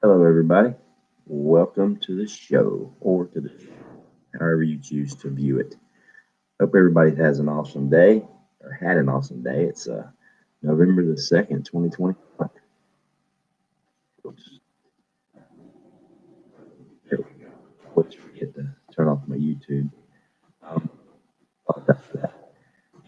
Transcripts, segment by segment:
Hello, everybody. Welcome to the show, or to the show, however you choose to view it. Hope everybody has an awesome day, or had an awesome day. It's November the 2nd, 2020. Oops, there we go. Let's forget to turn off my YouTube. Um, Apologize for that.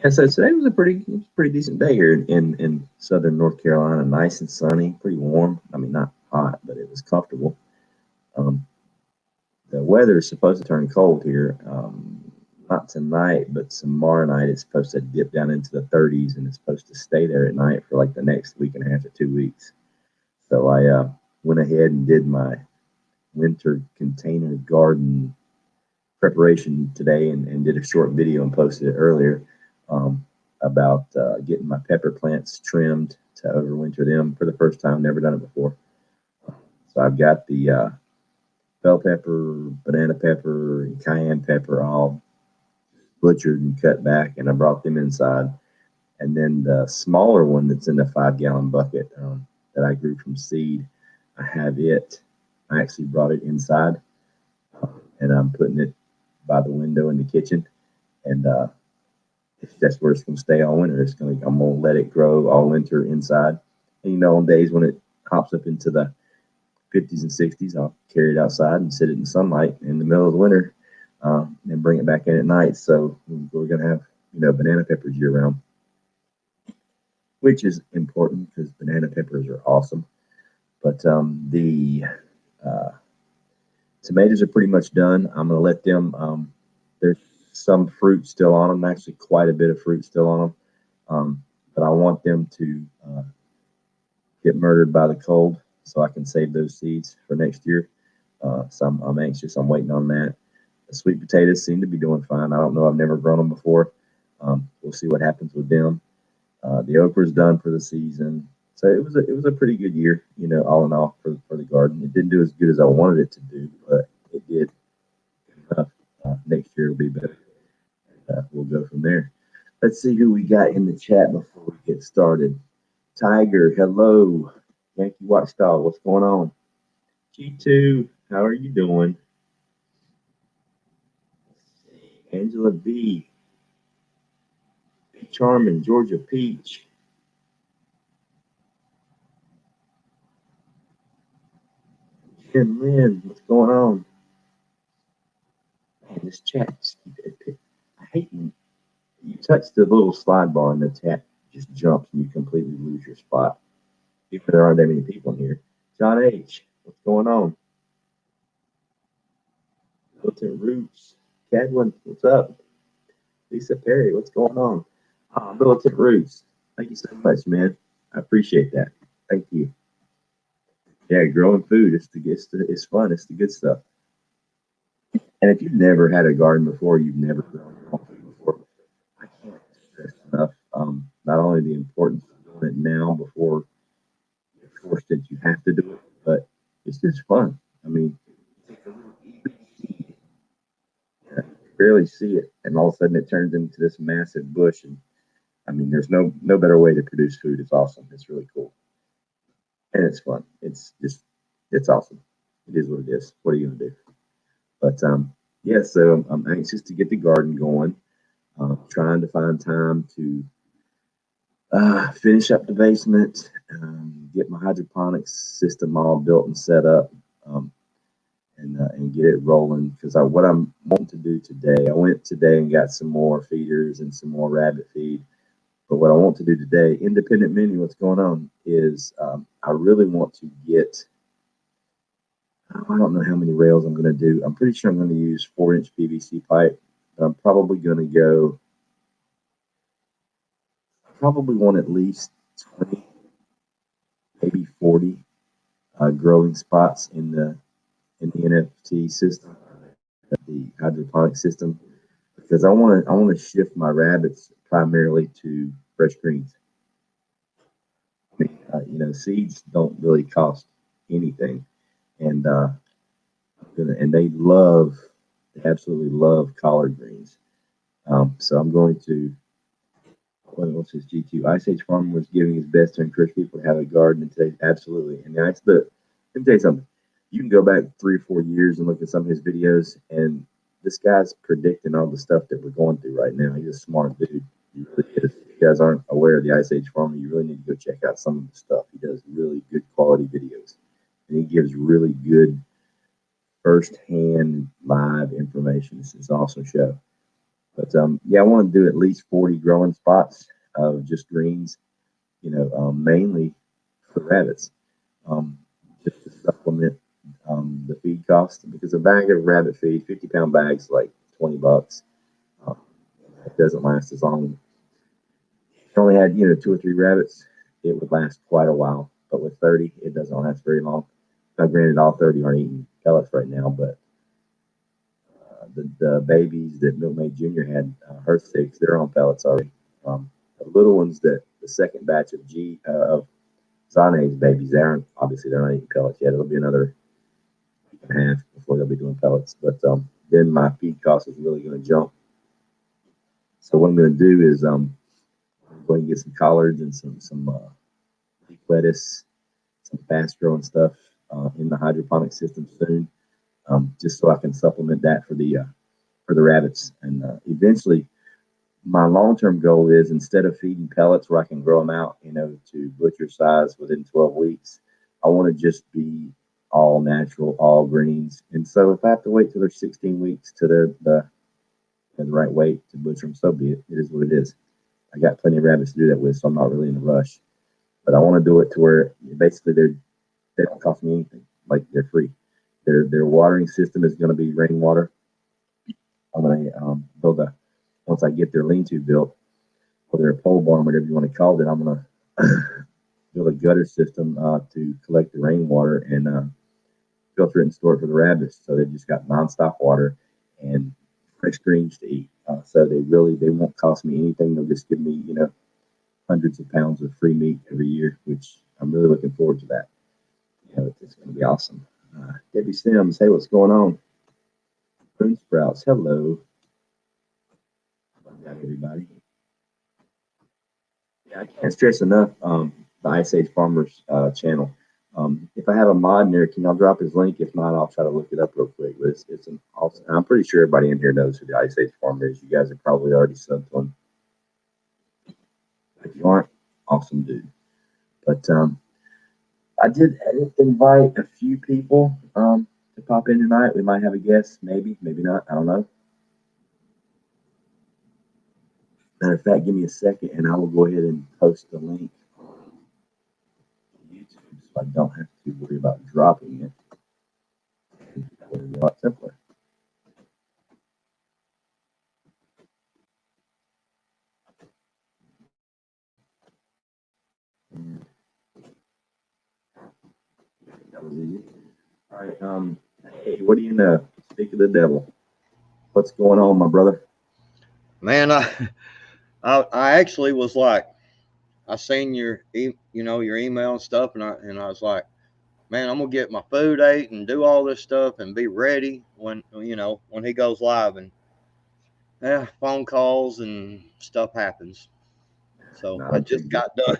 Yeah, so today was a pretty decent day here in southern North Carolina. Nice and sunny, pretty warm. I mean, not hot, but it was comfortable. Um, the weather is supposed to turn cold here. Not tonight, but tomorrow night it's supposed to dip down into the 30s, and it's supposed to stay there at night for like the next week and a half to 2 weeks. So I went ahead and did my winter container garden preparation today, and did a short video and posted it earlier about getting my pepper plants trimmed to overwinter them for the first time. Never done it before. So I've got the bell pepper, banana pepper, and cayenne pepper all butchered and cut back, and I brought them inside. And then the smaller one that's in the 5 gallon bucket that I grew from seed, I have it. I actually brought it inside, and I'm putting it by the window in the kitchen. And that's where it's going to stay all winter. I'm going to let it grow all winter inside. And on days when it hops up into the 50s and 60s, I'll carry it outside and sit it in sunlight in the middle of the winter, and bring it back in at night. So we're going to have banana peppers year round, which is important because banana peppers are awesome. But the uh, tomatoes are pretty much done. I'm going to let them. There's some fruit still on them, actually quite a bit of fruit still on them. But I want them to get murdered by the cold so I can save those seeds for next year. So I'm anxious. I'm waiting on that. The sweet potatoes seem to be doing fine. I don't know. I've never grown them before. We'll see what happens with them. The okra's done for the season. So it was a pretty good year, all in all for the garden. It didn't do as good as I wanted it to do, but it did enough. Next year will be better. We'll go from there. Let's see who we got in the chat before we get started. Tiger, hello. Yankee Watchdog, what's going on? G2, how are you doing? Angela B. Charming, Georgia Peach. Jen Lynn, what's going on? Man, this chat, I hate when you touch the little slide bar and the chat just jumps and you completely lose your spot. Even there aren't that many people in here. John H., what's going on? Militant Roots. Cadwin, what's up? Lisa Perry, what's going on? Militant Roots. Thank you so much, man. I appreciate that. Thank you. Yeah, growing food. It's fun. It's the good stuff. And if you've never had a garden before, you've never grown your own food before, I can't stress enough not only the importance of doing it now before you're forced that you have to do it, but it's just fun. I mean, you take a little itty seed, you barely see it, and all of a sudden it turns into this massive bush. And I mean, there's no better way to produce food. It's awesome. It's really cool, and it's fun. It's awesome. It is what it is. What are you gonna do? But yeah. So I'm anxious to get the garden going. Trying to find time to finish up the basement, get my hydroponics system all built and set up, um, and get it rolling. Because what I'm wanting to do today, I went today and got some more feeders and some more rabbit feed. But what I want to do today, independent menu, what's going on is I really want to get. I don't know how many rails I'm going to do. I'm pretty sure I'm going to use 4-inch PVC pipe. But I'm probably going to go. I probably want at least 20, maybe 40 growing spots in the NFT system, the hydroponic system, because I want to shift my rabbits primarily to fresh greens. I mean, seeds don't really cost anything, and they absolutely love collard greens. So I'm going to. What's his G2? Ice Age Farmer was giving his best to encourage people to have a garden, and today, absolutely. And that's Let me tell you something. You can go back 3 or 4 years and look at some of his videos, and this guy's predicting all the stuff that we're going through right now. He's a smart dude. He really is. If you guys aren't aware of the Ice Age Farmer, you really need to go check out some of the stuff. He does really good quality videos, and he gives really good first-hand live information. It's an awesome show. But yeah, I want to do at least 40 growing spots of just greens, mainly for rabbits, um, just to supplement the feed cost, because a bag of rabbit feed, 50-pound bags, like $20. Um, it doesn't last as long. If you only had 2 or 3 rabbits, it would last quite a while. But with 30, it doesn't last very long. Now, granted, all 30 aren't eating pellets right now, but the babies that Milkmaid Jr. had, her six, they're on pellets already. The little ones, that the second batch of Zane's babies, they're not eating pellets yet. It'll be another week and a half before they'll be doing pellets. But then my feed cost is really going to jump. So what I'm going to do is I'm going to get some collards and some leek lettuce, some fast growing stuff in the hydroponic system soon, just so I can supplement that for the rabbits. And eventually, my long-term goal is, instead of feeding pellets where I can grow them out, to butcher size within 12 weeks, I want to just be all natural, all greens. And so if I have to wait till they're 16 weeks to the right weight to butcher them, so be it. It is what it is. I got plenty of rabbits to do that with, so I'm not really in a rush. But I want to do it to where basically they don't cost me anything. Like, they're free. Their watering system is going to be rainwater. I'm going to build once I get their lean-to built, or their pole barn, whatever you want to call it, I'm going to build a gutter system to collect the rainwater and filter it and store it for the rabbits. So they've just got nonstop water and fresh greens to eat. So they won't cost me anything. They'll just give me, hundreds of pounds of free meat every year, which I'm really looking forward to that. It's going to be awesome. Debbie Sims, hey, what's going on? Boone Sprouts, hello. Love that, everybody. Yeah, I can't stress enough the Ice Age Farmers channel. If I have a mod in there, can y'all drop his link? If not, I'll try to look it up real quick. But it's an awesome. I'm pretty sure everybody in here knows who the Ice Age Farmer is. You guys are probably already subbed to him. If you aren't, awesome dude. But I did invite a few people to pop in tonight. We might have a guest, maybe not. I don't know. Matter of fact, give me a second, and I will go ahead and post the link on YouTube, so I don't have to worry about dropping it. That would be a lot simpler. And that was easy. All right. Hey, what do you know? Speak of the devil. What's going on, my brother? Man, I actually was like, I seen your your email and stuff, and I was like, man, I'm gonna get my food ate and do all this stuff and be ready when when he goes live. And yeah, phone calls and stuff happens. So I just got done.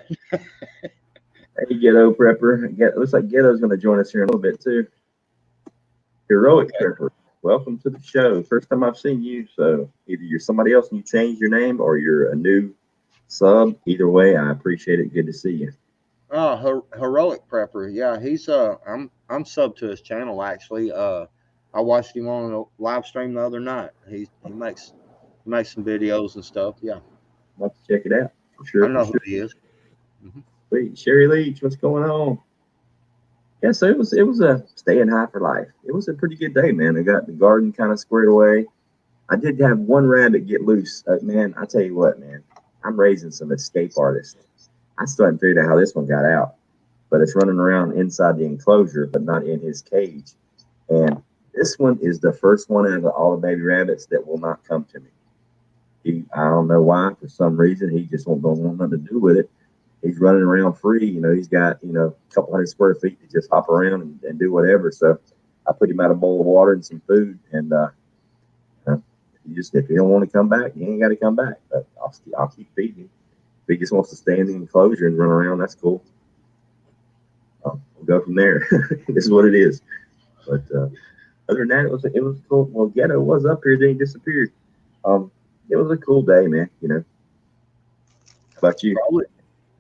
Hey, Ghetto Prepper. Looks like Ghetto's going to join us here in a little bit, too. Heroic Prepper, welcome to the show. First time I've seen you, so either you're somebody else and you changed your name, or you're a new sub. Either way, I appreciate it. Good to see you. Oh, heroic prepper. Yeah, he's I'm sub to his channel actually. I watched him on a live stream the other night. He makes some videos and stuff. Yeah, I'll have to check it out for I sure. For know who sure. he is. Hmm. Wait, Sherry Leach, what's going on? Yeah, so it was a staying high for life. It was a pretty good day, man. I got the garden kind of squared away. I did have one rabbit get loose. Man, I tell you what, man, I'm raising some escape artists. I still haven't figured out how this one got out, but it's running around inside the enclosure, but not in his cage. And this one is the first one out of all the baby rabbits that will not come to me. I don't know why. For some reason, he just don't want nothing to do with it. He's running around free. He's got a couple hundred square feet to just hop around and do whatever. So I put him out a bowl of water and some food, and if he don't want to come back, he ain't got to come back. But I'll keep feeding him. If he just wants to stay in the enclosure and run around, that's cool. We'll go from there. This is what it is. But other than that, it was cool. Well, Ghetto was up here, then he disappeared. It was a cool day, man. How about you? Probably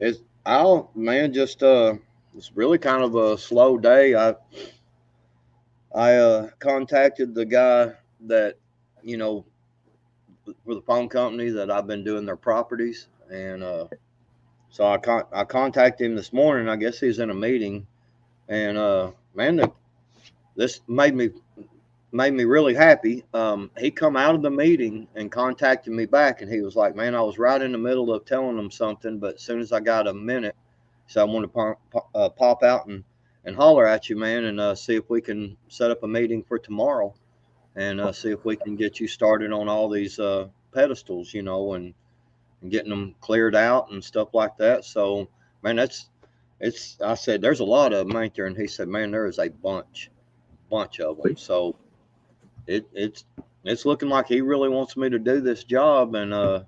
it's I'll man just it's really kind of a slow day. I contacted the guy that you know for the phone company that I've been doing their properties, and so I contacted him this morning. I guess he's in a meeting, and man, this made me really happy. He come out of the meeting and contacted me back, and he was like, "Man, I was right in the middle of telling them something, but as soon as I got a minute, so I want to pop out and holler at you, man, and see if we can set up a meeting for tomorrow, and see if we can get you started on all these pedestals, and getting them cleared out and stuff like that." So, man, it's. I said, "There's a lot of them, ain't there?" And he said, "Man, there is a bunch of them." So it's looking like he really wants me to do this job, and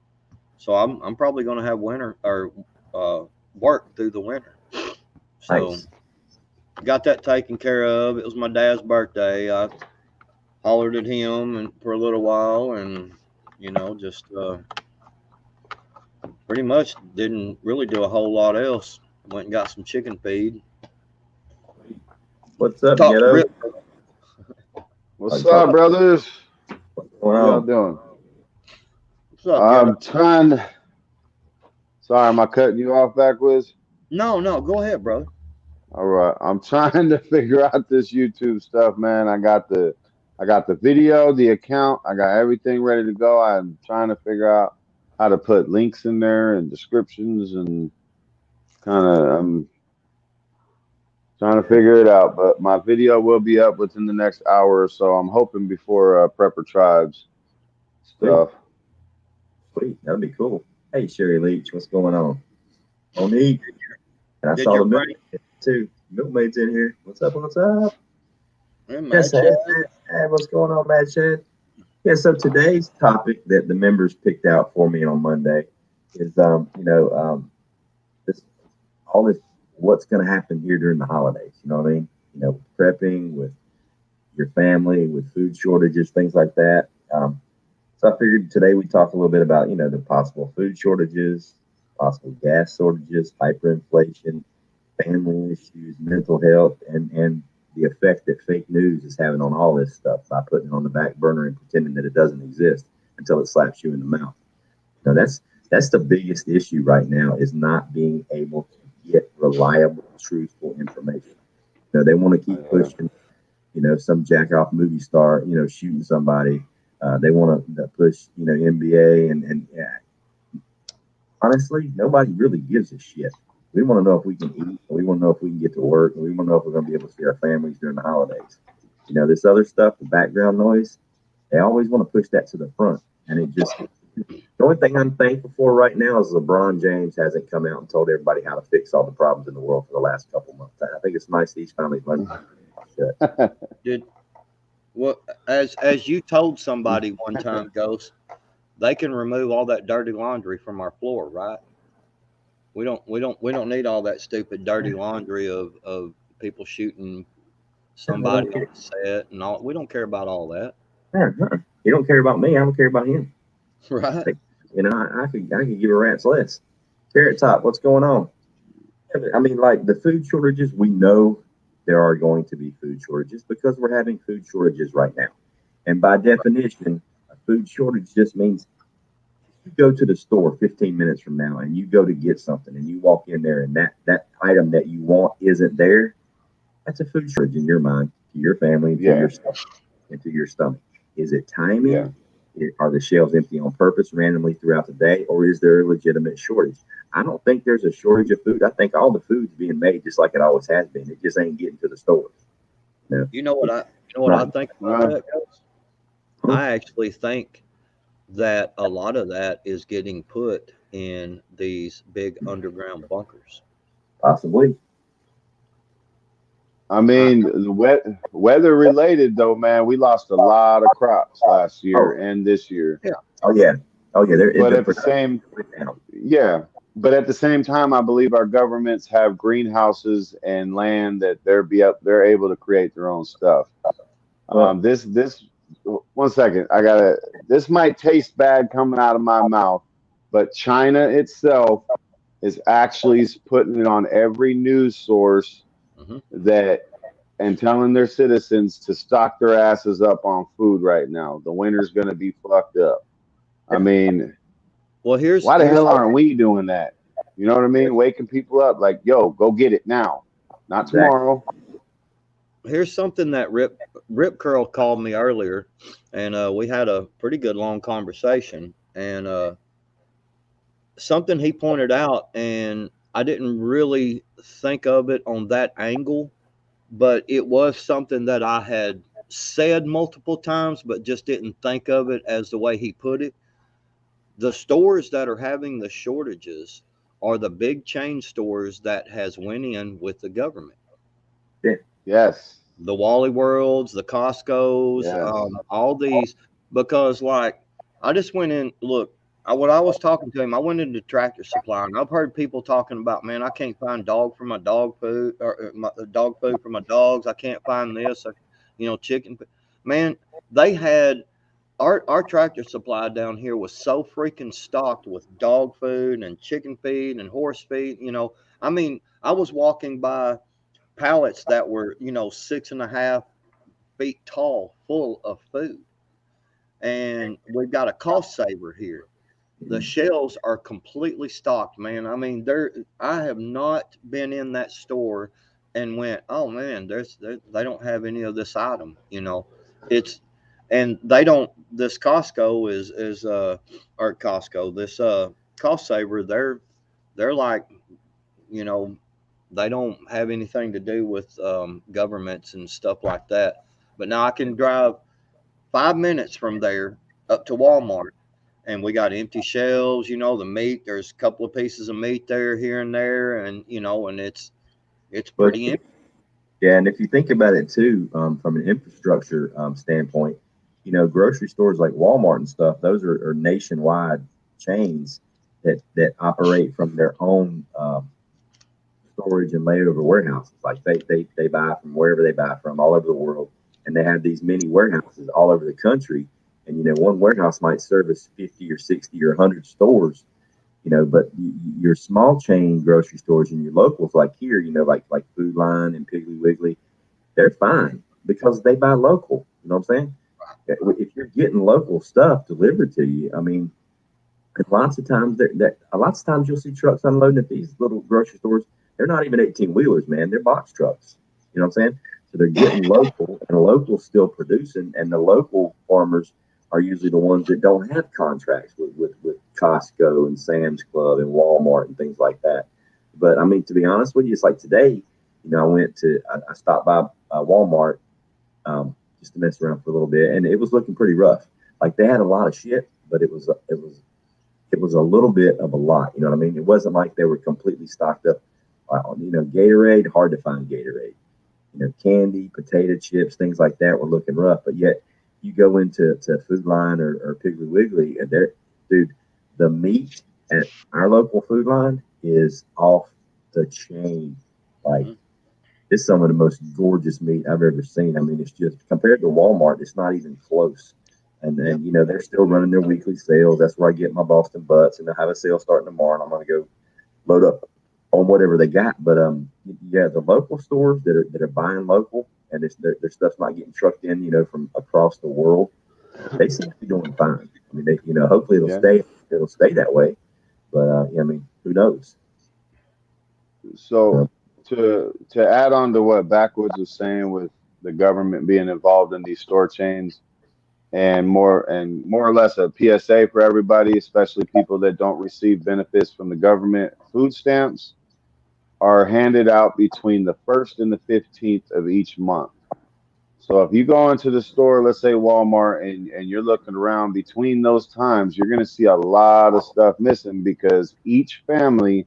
so I'm probably going to have winter or work through the winter. So Nice. got that taken care of. It was my dad's birthday. I hollered at him and for a little while, and just pretty much didn't really do a whole lot else. Went and got some chicken feed. What's up, Talked to Ghetto? Rip. What's up, brothers? What's How going y'all on? doing? What's up, I'm Ghetto? trying to. Sorry, am I cutting you off backwards? No, go ahead, brother. All right, I'm trying to figure out this YouTube stuff, man. I got the video, the account, I got everything ready to go. I'm trying to figure out how to put links in there and descriptions and kind of. I'm trying to figure it out, but my video will be up within the next hour or so. I'm hoping before Prepper Tribes Sweet, stuff. sweet. That'd be cool. Hey, Sherry Leach, what's going on? Monique, and I Did saw your the brain? milkmaid too. Milkmaid's in here. What's up? What's up? Man, Yes, Chad. hey, what's going on, Mad Chad? Yeah, so today's topic that the members picked out for me on Monday is this all this what's going to happen here during the holidays. You know what I mean? Prepping with your family, with food shortages, things like that. So I figured today we talk a little bit about the possible food shortages, possible gas shortages, hyperinflation, family issues, mental health, and the effect that fake news is having on all this stuff by putting it on the back burner and pretending that it doesn't exist until it slaps you in the mouth. That's the biggest issue right now is not being able to get reliable, truthful information. They want to keep pushing, some jack off movie star, shooting somebody. They want to push, NBA and yeah. Honestly, nobody really gives a shit. We want to know if we can eat. We want to know if we can get to work. And we want to know if we're going to be able to see our families during the holidays. This other stuff, the background noise, they always want to push that to the front. And the only thing I'm thankful for right now is LeBron James hasn't come out and told everybody how to fix all the problems in the world for the last couple of months. I think it's nice that he's finally learned shit. Did well as you told somebody one time, Ghost, they can remove all that dirty laundry from our floor, right? We don't need all that stupid dirty laundry of people shooting somebody on the set and all. We don't care about all that, You don't care about me. I don't care about him. right? I could give a rat's less. Carrot Top, what's going on? I mean, like the food shortages, we know there are going to be food shortages because we're having food shortages right now. And by definition, a food shortage just means you go to the store 15 minutes from now and you go to get something and you walk in there and that item that you want isn't there. That's a food shortage in your mind, to your family, to your stomach, and to your stomach. Is it timing? Yeah. Are the shelves empty on purpose randomly throughout the day, or is there a legitimate shortage? I don't think there's a shortage of food. I think all the food's being made just like it always has been. It just ain't getting to the stores. You know what I think about that, Ghost? I actually think that a lot of that is getting put in these big underground bunkers. Possibly. I mean, the weather related though, man. We lost a lot of crops last year and this year. Yeah. Oh yeah. But at the same, yeah. but at the same time, I believe our governments have greenhouses and land that they're able to create their own stuff. Well, This 1 second, this might taste bad coming out of my mouth, but China itself is actually putting it on every news source Hmm. that and telling their citizens to stock their asses up on food right now. The winter's going to be fucked up. I mean, Well, why the here's hell aren't we doing that? You know what I mean? Waking people up like, yo, go get it now, not exactly. tomorrow. something that Rip Curl called me earlier, and we had a pretty good long conversation. And something he pointed out, and I didn't really think of it on that angle, but it was something that I had said multiple times, but just didn't think of it as the way he put it. The stores that are having the shortages are the big chain stores that has went in with the government. Yeah. Yes, The Wally Worlds, the Costco's, yes. all these, because like I just went in. Look, when I was talking to him, I went into Tractor Supply, and I've heard people talking about, man, I can't find dog for my dog food or dog food for my dogs. I can't find this, or, chicken. Man, they had our Tractor Supply down here was so freaking stocked with dog food and chicken feed and horse feed. I mean, I was walking by pallets that were 6.5 feet tall, full of food. And we've got a cost saver here. The Mhm. shelves are completely stocked, man. I mean, I have not been in that store and went, oh man, they don't have any of this item. It's and they don't. This Costco is or Costco. This cost saver. They're like, you know they don't have anything to do with governments and stuff like that. But now I can drive 5 minutes from there up to Walmart, and we got empty shelves. The meat. There's a couple of pieces of meat there, here and there, and it's But pretty empty. yeah, and if you think about it too, from an infrastructure standpoint, grocery stores like Walmart and stuff, those are nationwide chains that operate from their own storage and layover warehouses. Like they buy from wherever they buy from all over the world, and they have these mini warehouses all over the country. And one warehouse might service 50 or 60 or 100 stores. But your small chain grocery stores and your locals, like here, like Food Line and Piggly Wiggly, they're fine because they buy local. You know what I'm saying? If you're getting local stuff delivered to you, I mean, because lots of times you'll see trucks unloading at these little grocery stores. They're not even 18 wheelers, man. They're box trucks. You know what I'm saying? So they're getting local, and the local's still producing, and the local farmers are usually the ones that don't have contracts with Costco and Sam's Club and Walmart and things like that. But I mean, to be honest with you, it's like today, I stopped by Walmart just to mess around for a little bit, and it was looking pretty rough. Like they had a lot of shit, but it was a little bit of a lot. You know what I mean? It wasn't like they were completely stocked up. Gatorade, hard to find Gatorade. Candy, potato chips, things like that were looking rough. But yet, you go into Food Line or Piggly Wiggly, and dude, the meat at our local Food Line is off the chain. Like Mhm. it's some of the most gorgeous meat I've ever seen. I mean, it's just compared to Walmart, it's not even close. And Yeah. then, they're still running their weekly sales. That's where I get my Boston butts, and they'll have a sale starting tomorrow, and I'm going to go load up on whatever they got. But yeah, the local stores that are buying local, and their stuff's not getting trucked in, from across the world. They seem to be doing fine. I mean, hopefully it'll Yeah. stay that way. But I mean, who knows? So Uh, to add on to what Backwoods was saying with the government being involved in these store chains and more or less a PSA for everybody, especially people that don't receive benefits from the government, food stamps are handed out between the 1st and the 15th of each month. So if you go into the store, let's say Walmart, and you're looking around between those times, you're going to see a lot of stuff missing because each family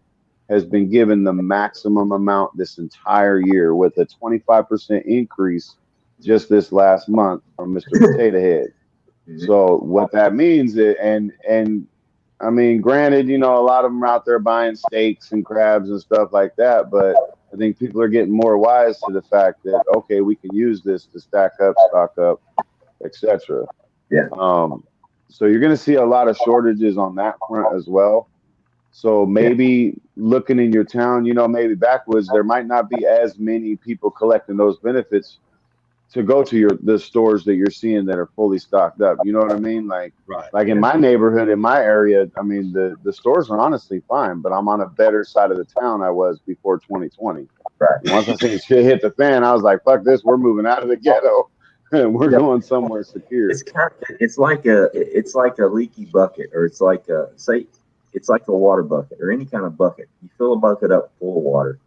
has been given the maximum amount this entire year with a 25% increase just this last month from Mr. Potato Head. mhm. So what that means is, and I mean, granted, a lot of them are out there buying steaks and crabs and stuff like that, but I think people are getting more wise to the fact that okay, we can use this to stack up, stock up, etc. Yeah. Um, so you're going to see a lot of shortages on that front as well. So Yeah. maybe looking in your town, maybe backwoods, there might not be as many people collecting those benefits to go to the stores that you're seeing that are fully stocked up. You know what I mean? Right. Like in Yeah. my neighborhood, in my area, I mean the stores are honestly fine, but I'm on a better side of the town I was before 2020. Right. Once I seen shit hit the fan, I was like, fuck this, we're moving out of the ghetto and we're Yeah. going somewhere secure. It's like a leaky bucket, or it's like a say it's like a water bucket or any kind of bucket. You fill a bucket up full of water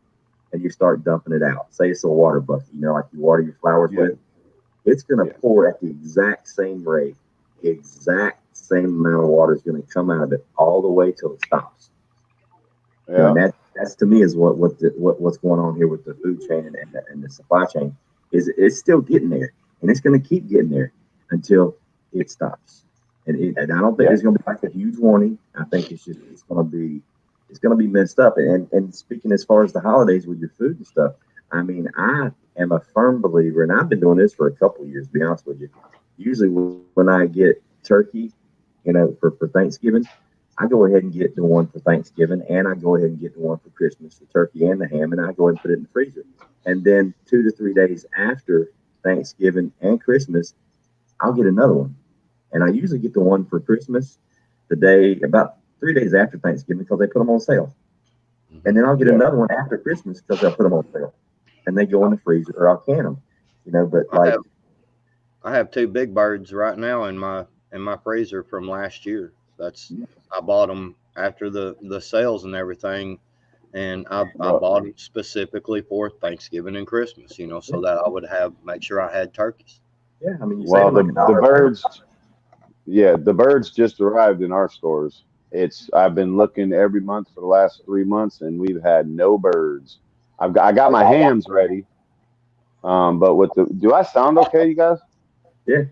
and you start dumping it out. Say it's a water bucket, like you water your flowers Yeah, with. It's gonna yeah, pour at the exact same rate. The exact same amount of water is gonna come out of it all the way till it stops. yeah, And that's to me is what's going on here with the food chain and the supply chain is it's still getting there, and it's going to keep getting there until it stops. And I don't think yeah. there's going to be like a huge warning. I think it's going to be messed up. And speaking as far as the holidays with your food and stuff, I mean, I am a firm believer, and I've been doing this for a couple of years. To be honest with you, usually when I get turkey, for Thanksgiving. I go ahead and get the one for Thanksgiving, and I go ahead and get the one for Christmas, the turkey and the ham, and I go ahead and put it in the freezer. And then 2 to 3 days after Thanksgiving and Christmas, I'll get another one. And I usually get the one for Christmas the day about 3 days after Thanksgiving because they put them on sale. And then I'll get Yeah. another one after Christmas because they'll put them on sale, and they go in the freezer or I'll can them. But I like, have I have two big birds right now in my freezer from last year. That's I bought them after the sales and everything, and I Well, bought them specifically for Thanksgiving and Christmas. So that I would make sure I had turkeys. yeah, I mean, you're well, saving like a the dollar a pound. birds, yeah, the birds just arrived in our stores. I've been looking every month for the last 3 months, and we've had no birds. I got my hams ready. But do I sound okay, you guys? Yeah,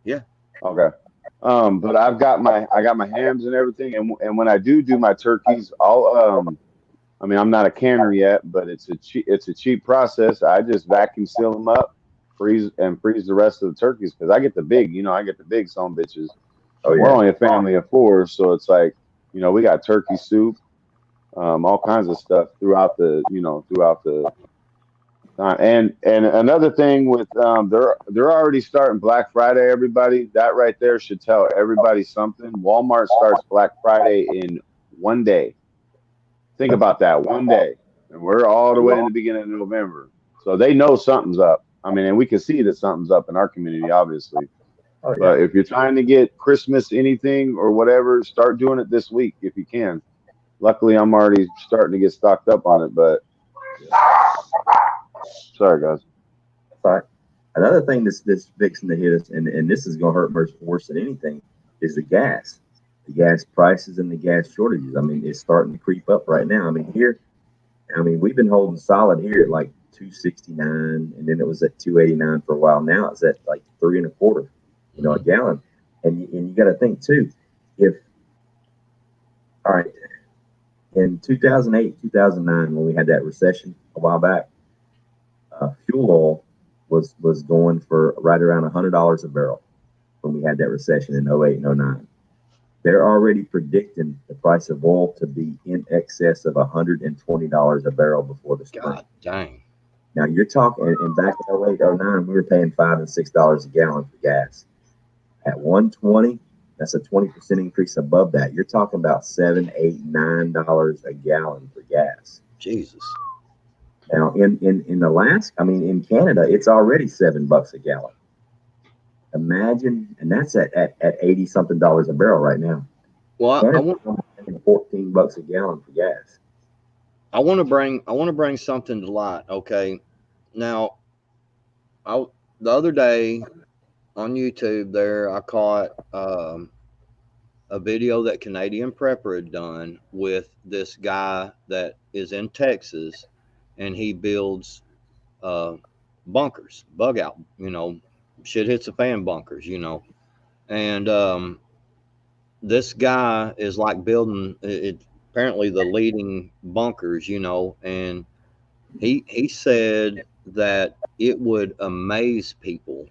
Yeah. Okay. But I got my hams and everything, and when I do my turkeys, I mean, I'm not a canner yet, but it's a cheap process. I just vacuum seal them up, freeze the rest of the turkeys because I get the big son bitches, oh and we're yeah, only a family of four, so it's like, we got turkey soup, all kinds of stuff throughout the and another thing with they're already starting Black Friday. Everybody, that right there should tell everybody something. Walmart starts Black Friday in one day. Think about that, one day, and we're all the way in the beginning of November, so they know something's up. I mean, and we can see that something's up in our community, obviously. oh yeah. But if you're trying to get Christmas anything or whatever, start doing it this week if you can. Luckily, I'm already starting to get stocked up on it, but sorry, guys. Right. Another thing that's fixing to hit us, and this is going to hurt worse than anything, is the gas. The gas prices and the gas shortages. I mean, it's starting to creep up right now. I mean, we've been holding solid here at like 269, and then it was at 289 for a while. Now it's at like three and a quarter, a gallon. And you got to think too, if all right, in 2008, 2009, when we had that recession a while back, fuel oil was going for right around $100 a barrel when we had that recession in '08 and '09. They're already predicting the price of oil to be in excess of $120 a barrel before the spring. God dang. Now you're talking, and back in '08, '09, we were paying $5 and $6 a gallon for gas. At 120, that's a 20% increase above that. You're talking about $7, $8, $9 a gallon for gas. Jesus. Now in Alaska, I mean in Canada, it's already $7 a gallon. Imagine, and that's at 80 something dollars a barrel right now. Well, I Canada's want only paying $14 a gallon for gas. I want to bring something to light. Okay. Now, I the other day on YouTube there I caught a video that Canadian Prepper had done with this guy that is in Texas, and he builds uh, bunkers, bug out, shit hits the fan bunkers, and this guy is like building it, apparently the leading bunkers, you know, and he said that it would amaze people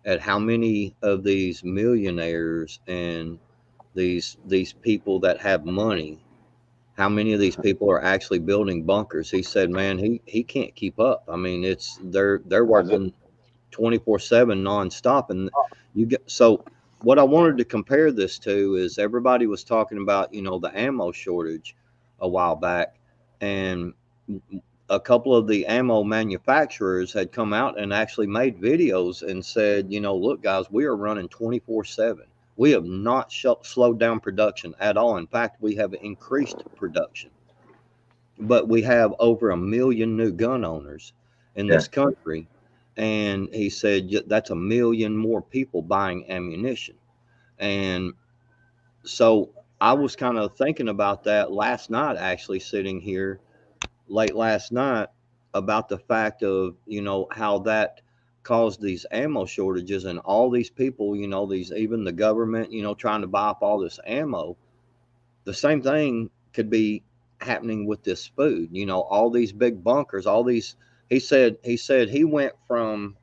at how many of these millionaires and these people that have money, how many of these people are actually building bunkers. He said, man, he can't keep up. I mean, it's they're I just, working 24/7 nonstop. And you get, so what I wanted to compare this to is everybody was talking about, you know, the ammo shortage a while back, and a couple of the ammo manufacturers had come out and actually made videos and said, you know, look guys, we are running 24/7. We have not slowed down production at all. In fact, we have increased production, but we have over 1 million new gun owners in Yeah. this country. And he said that's 1 million more people buying ammunition. And so I was kind of thinking about that last night, actually sitting here late last night, about the fact of, you know, how that caused these ammo shortages and all these people, you know, these, even the government, you know, trying to buy up all this ammo. The same thing could be happening with this food, you know, all these big bunkers, all these. He said he went from,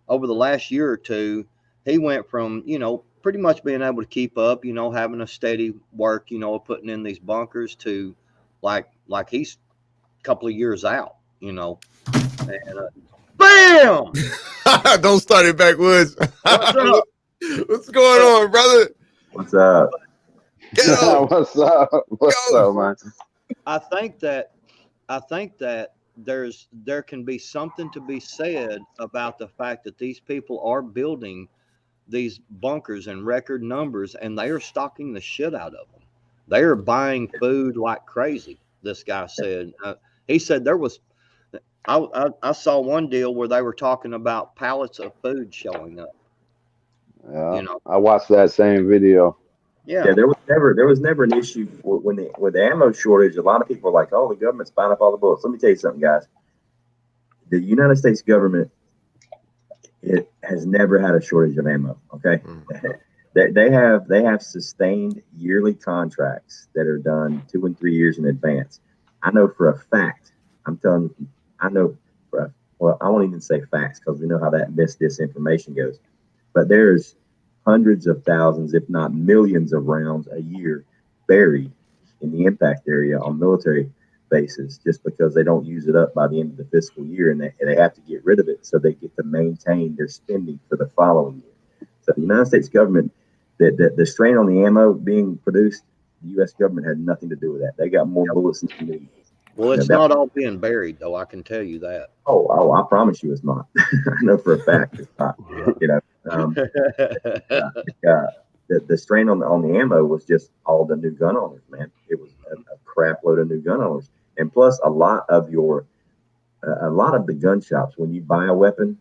over the last year or two, he went from, you know, pretty much being able to keep up, you know, having a steady work, you know, putting in these bunkers, to like he's a couple of years out, you know. And bam, Don't start it backwoods. what's up? What's going on, brother? What's up? Get up. what's up? What's Go. up, man? I think that there can be something to be said about the fact that these people are building these bunkers in record numbers, and they are stocking the shit out of them. They are buying food like crazy. This guy said. He said there was. I saw one deal where they were talking about pallets of food showing up. Yeah, You know. I watched that same video. Yeah, Yeah. there was never an issue with the ammo shortage. A lot of people are like, oh, the government's buying up all the bullets. Let me tell you something, guys. The United States government, it has never had a shortage of ammo. Okay, they have sustained yearly contracts that are done 2 and 3 years in advance. I know for a fact. I'm telling you, I know for well, I won't even say facts because we know how that disinformation goes. But there's hundreds of thousands, if not millions, of rounds a year buried in the impact area on military bases just because they don't use it up by the end of the fiscal year, and they have to get rid of it so they get to maintain their spending for the following year. So the United States government, the strain on the ammo being produced, the U.S. government had nothing to do with that. They got more bullets than you need. Well, it's not all being buried, though. I can tell you that. Oh, I promise you, it's not. I know for a fact it's not. You know, the strain on the ammo was just all the new gun owners, man. It was a crap load of new gun owners, and plus a lot of the gun shops, when you buy a weapon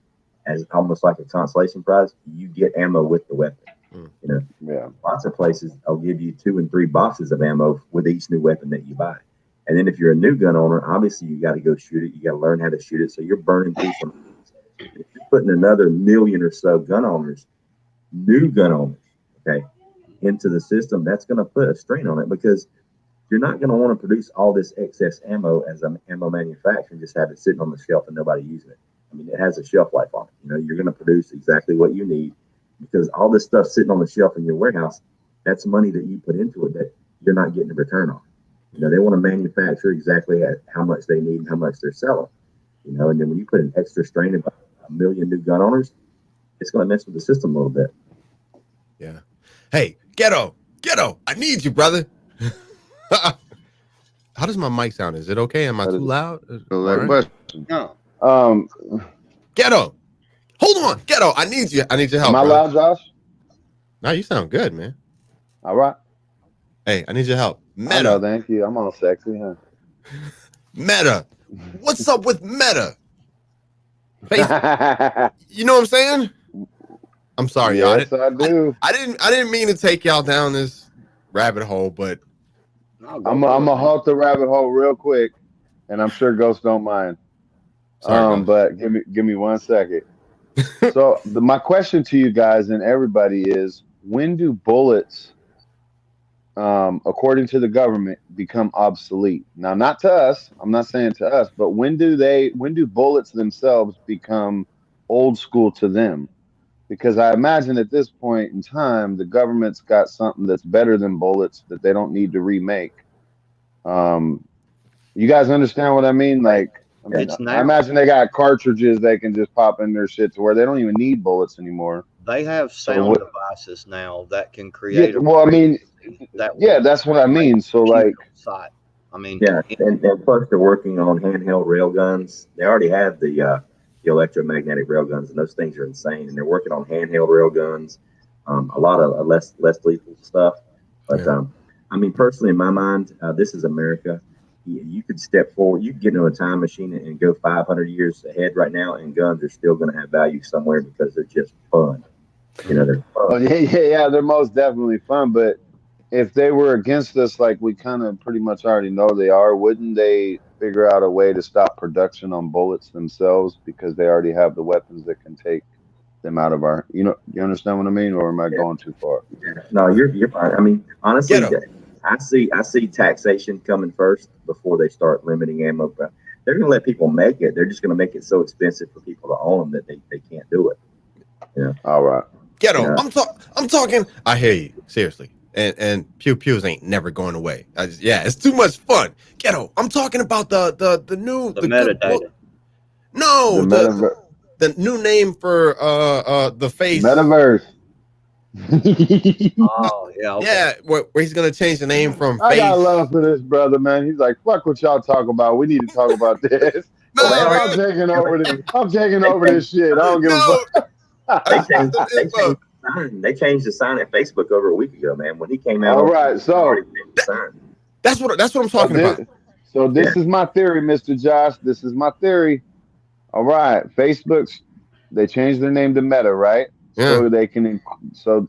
as almost like a consolation prize, you get ammo with the weapon. You know, Yeah, lots of places will give you 2 and 3 boxes of ammo with each new weapon that you buy. And then if you're a new gun owner, obviously you got to go shoot it. You got to learn how to shoot it. So you're burning through some. If you're putting another million or so gun owners, new gun owners, okay, into the system, that's going to put a strain on it because you're not going to want to produce all this excess ammo as an ammo manufacturer and just have it sitting on the shelf and nobody using it. I mean, it has a shelf life on it. You know, you're going to produce exactly what you need because all this stuff sitting on the shelf in your warehouse, that's money that you put into it that you're not getting a return on. You know, they want to manufacture exactly at how much they need and how much they're selling. You know, and then when you put an extra strain of 1 million new gun owners, it's going to mess with the system a little bit. Yeah. Hey, ghetto, I need you, brother. How does my mic sound? Is it okay? Am I too loud? so All right. No. Ghetto, hold on, ghetto. I need you. I need your help. Am I brother. loud, Josh? No, you sound good, man. All right. Hey, I need your help. I know, Meta, thank you. I'm all sexy, huh? Meta. What's up with Meta? Yes, You know what I'm saying? I'm sorry, y'all. I do. I didn't mean to take y'all down this rabbit hole, but No, go I'm for it, gonna man. halt the rabbit hole real quick, and I'm sure Ghost don't mind. sorry, But give me 1 second. So my question to you guys and everybody is: when do bullets according to the government, become obsolete. Now, not to us. I'm not saying to us, but when do bullets themselves become old school to them? Because I imagine at this point in time, the government's got something that's better than bullets that they don't need to remake. Um, you guys understand what I mean? Like, I mean, It's I now. imagine they got cartridges they can just pop in their shit to where they don't even need bullets anymore. They have So sound what? devices now that can Yeah, create a well, I mean, frequency that yeah, will that's what I make mean. So you shoot like, on sight. I mean, Yeah, and plus they're working on handheld rail guns. They already have the electromagnetic rail guns, and those things are insane. And they're working on handheld rail guns, a lot of less lethal stuff. But Yeah. I mean, personally, in my mind, this is America. You could step forward. You could get into a time machine and go 500 years ahead right now, and guns are still going to have value somewhere because they're just fun. You know, they're oh fun. yeah, yeah, they're most definitely fun. But if they were against us, like we kind of pretty much already know they are, wouldn't they figure out a way to stop production on bullets themselves because they already have the weapons that can take them out of our, you understand what I mean, or am I Yeah. going too far? Yeah. No, you're fine. I mean, honestly, Ghetto. I see taxation coming first before they start limiting ammo. But they're going to let people make it. They're just going to make it so expensive for people to own them that they can't do it. You know, All right. you Ghetto. know. I'm talking. I hear you seriously. And pew pews ain't never going away. Yeah, it's too much fun. Ghetto. I'm talking about the new the the good book. metadata. The No, metaverse. the new name for the face. Metaverse. Oh, yeah, okay. Yeah, where he's gonna change the name from I got face. love for this brother, man. He's like, fuck what y'all talk about. We need to talk about this. Well, they No, already I'm taking over this. they I'm taking they over changed, this shit. I don't give a no. I they fuck. just need changed some they info. changed the sign. They changed the sign at Facebook over a week ago, man. When he came out All on right, TV, they already so changed the sign. That's what I'm so talking this about. so Yeah, this is my theory, Mr. Josh. This is my theory. All right, Facebook's they changed their name to Meta, right? Yeah. So they can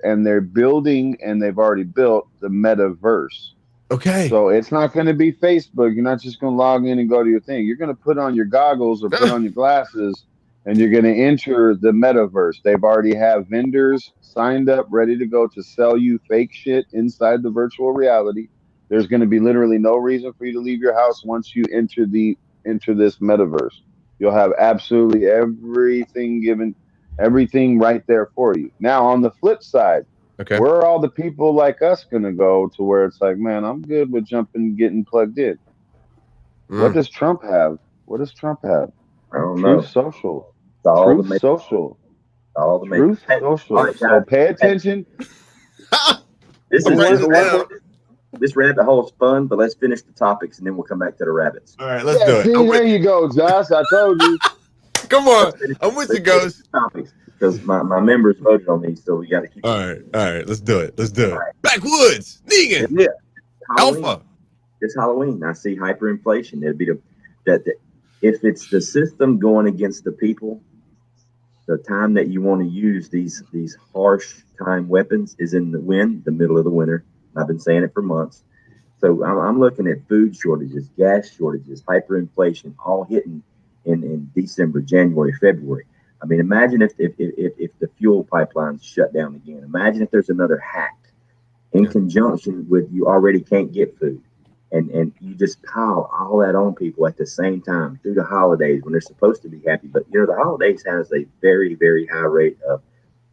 and they're building and they've already built the metaverse. Okay. So it's not going to be Facebook. You're not just going to log in and go to your thing. You're going to put on your goggles or put on your glasses and you're going to enter the metaverse. They've already have vendors signed up, ready to go to sell you fake shit inside the virtual reality. There's going to be literally no reason for you to leave your house once you enter this metaverse. You'll have absolutely everything right there for you. Now, on the flip side, Okay. where are all the people like us gonna go to where it's like, man, I'm good with jumping, getting plugged in? What Mm. does Trump have? What does Trump have? I don't Truth know. Social. It's all the Truth make, Social. all the make. Truth Hey, all Social. right, So guys. pay Hey, attention. this I'm is writing this it rabbit down. What? this rabbit hole is fun, but let's finish the topics and then we'll come back to the rabbits. All right, let's Yeah, do it. see, I'm there with you. you go, Josh. I told you. Come on. Let's finish. I'm with you, Let's finish Ghost. the topics because my members voted on these, so we got to keep All them. right. All right. Let's do it. Let's do All it. right. Backwoods. Negan. Yeah, Halloween. Alpha. It's Halloween. I see hyperinflation. It'd be that if it's the system going against the people, the time that you want to use these harsh time weapons is in the middle of the winter. I've been saying it for months. So I'm looking at food shortages, gas shortages, hyperinflation, all hitting in December, January, February. I mean, imagine if the fuel pipelines shut down again. Imagine if there's another hack in Yeah. conjunction with you already can't get food. And you just pile all that on people at the same time through the holidays when they're supposed to be happy. But you know, the holidays has a very, very high rate of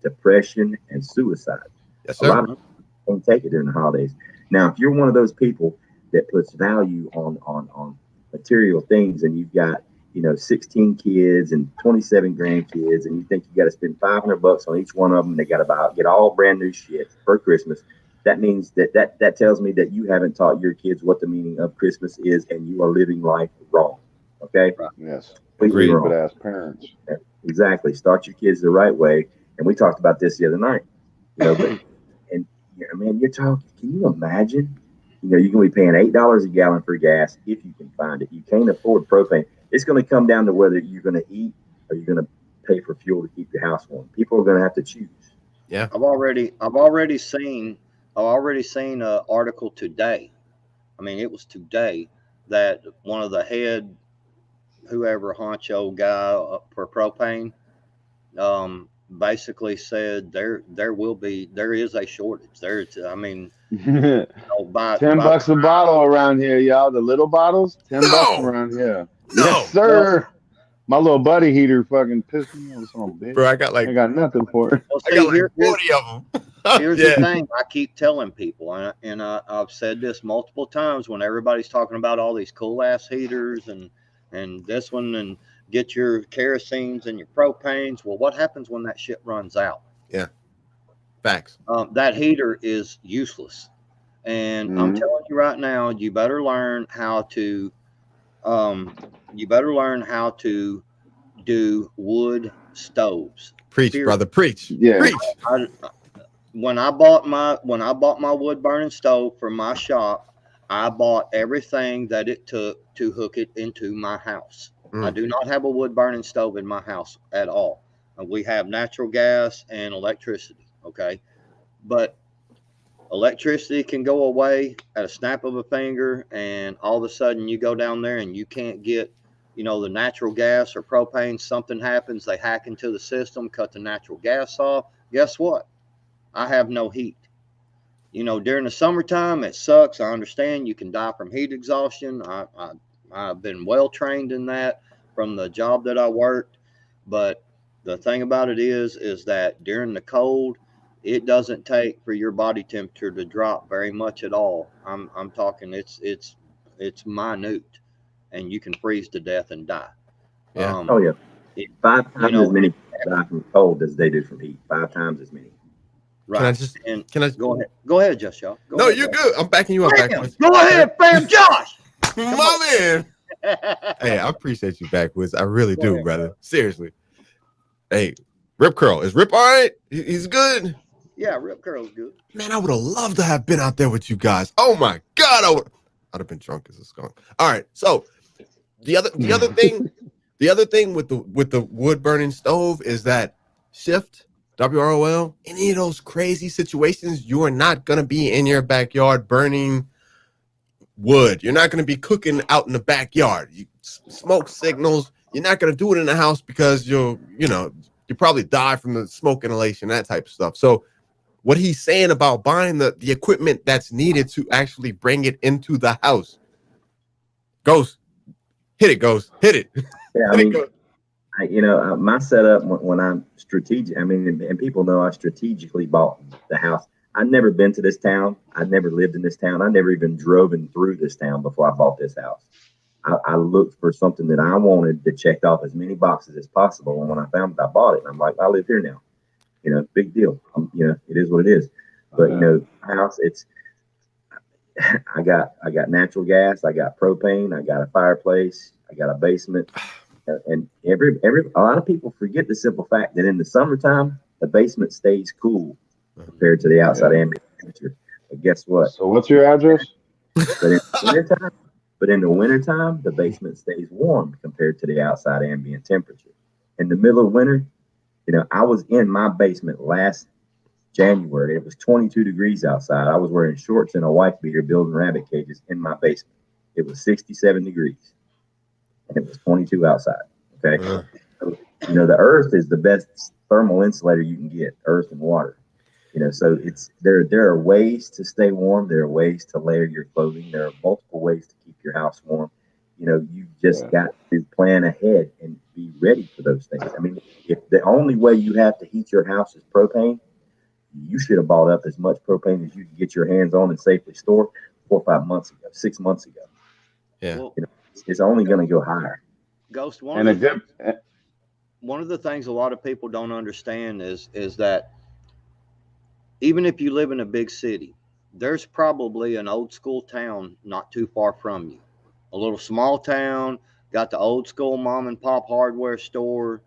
depression and suicide. Yes, A sir. lot of people can't take it during the holidays. Now, if you're one of those people that puts value on material things and you've got 16 kids and 27 grandkids and you think you got to spend $500 on each one of them, they got to get all brand new shit for Christmas. That means that tells me that you haven't taught your kids what the meaning of Christmas is and you are living life wrong. Okay, right. Yes. completely Agreed. Stupid wrong. ass parents. Exactly. Start your kids the right way. And we talked about this the other night. But and man, you're talking. Can you imagine? You're going to be paying $8 a gallon for gas if you can find it. You can't afford propane. It's going to come down to whether you're going to eat or you're going to pay for fuel to keep your house warm. People are going to have to choose. Yeah. I've already seen an article today. I mean, it was today that one of the head, whoever honcho guy for propane, basically said there is a shortage. I mean, by $10 a bottle around here, y'all. The little bottles, $10 No, around here. Yes, no, well, sir. My little buddy heater fucking pissed me off, son of a bitch. bro. I got like Ain't got nothing for it. well, I see got like 40 of them. here's the Yeah, thing. I keep telling people, I've said this multiple times when everybody's talking about all these cool ass heaters and this one and get your kerosenes and your propanes. Well, what happens when that shit runs out? yeah, facts. That heater is useless. And I'm Mhm. telling you right now, you better learn how to you better learn how to do wood stoves. Preach, Period. brother. Preach, Yeah. preach. I, when I bought my wood burning stove for my shop, I bought everything that it took to hook it into my house. I Mm. do not have a wood burning stove in my house at all. We have natural gas and electricity. Okay, but electricity can go away at a snap of a finger, and all of a sudden you go down there and you can't get, the natural gas or propane. Something happens, they hack into the system, cut the natural gas off. Guess what? I have no heat. During the summertime, it sucks. I understand you can die from heat exhaustion. I've been well trained in that from the job that I worked. But the thing about it is that during the cold, it doesn't take for your body temperature to drop very much at all. I'm talking it's minute, and you can freeze to death and die. Yeah. Oh Um, yeah, it, 5 times as many people die from cold as they do from heat. 5 times as many. Can I right. just? And Can I? go ahead, Just y'all. Go No, ahead, you're bro. good. I'm backing you up, Bam! backwoods. Go ahead, fam, Josh. My man. Hey, I appreciate you, backwoods. I really Go do, ahead, brother. bro. Seriously. Hey, Rip Curl. Is Rip all right? He's good. Yeah, Rip Curl's good. Man, I would have loved to have been out there with you guys. Oh my God, I'd have been drunk as a skunk. All right, so the other thing with the wood burning stove is that shift WROL. Any of those crazy situations, you are not gonna be in your backyard burning wood. You're not gonna be cooking out in the backyard. Smoke signals. You're not gonna do it in the house because you probably die from the smoke inhalation, that type of stuff. So what he's saying about buying the equipment that's needed to actually bring it into the house. Ghost, hit it, Ghost, hit it. Yeah, I Hit it, mean, Ghost. my setup when I'm strategic. I mean, and people know I strategically bought the house. I'd never been to this town. I'd never lived in this town. I never even driven through this town before I bought this house. I looked for something that I wanted that checked off as many boxes as possible. And when I found it, I bought it. And I'm like, I live here now. Big deal. It is what it is. But house, I got natural gas, I got propane, I got a fireplace, I got a basement, and every a lot of people forget the simple fact that in the summertime the basement stays cool compared to the outside ambient temperature. But guess what? So what's your address? But in the wintertime, the basement stays warm compared to the outside ambient temperature. In the middle of winter, I was in my basement last January. It was 22 degrees outside. I was wearing shorts and a wife beater building rabbit cages in my basement. It was 67 degrees and it was 22 outside. Okay. So, the earth is the best thermal insulator you can get, earth and water. So it's there are ways to stay warm. There are ways to layer your clothing. There are multiple ways to keep your house warm. You just got to plan ahead and be ready for those things. I mean, if the only way you have to heat your house is propane, you should have bought up as much propane as you could get your hands on and safely store 4 or 5 months ago, 6 months ago. Yeah. Well, It's only going to go higher. Ghost, And a good. one of the things a lot of people don't understand is that even if you live in a big city, there's probably an old school town not too far from you. A little small town, got the old school mom and pop hardware store.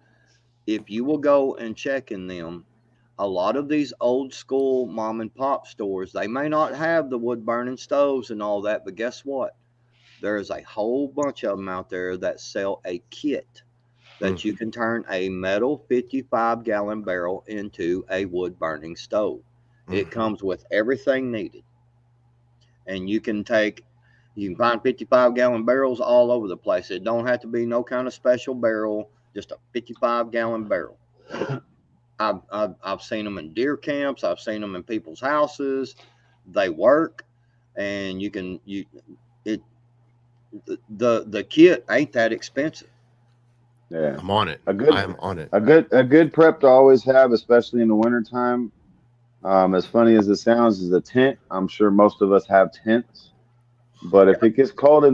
If you will go and check in them, a lot of these old school mom and pop stores, they may not have the wood burning stoves and all that, but guess what? There's a whole bunch of them out there that sell a kit that you can turn a metal 55-gallon barrel into a wood burning stove. It comes with everything needed. And you can find 55-gallon barrels all over the place. It don't have to be no kind of special barrel, just a 55-gallon barrel. I've seen them in deer camps. I've seen them in people's houses. They work, and the kit ain't that expensive. Yeah. I'm on it. A good I am on it. a good prep to always have, especially in the wintertime. As funny as it sounds, is a tent. I'm sure most of us have tents. But if it gets cold in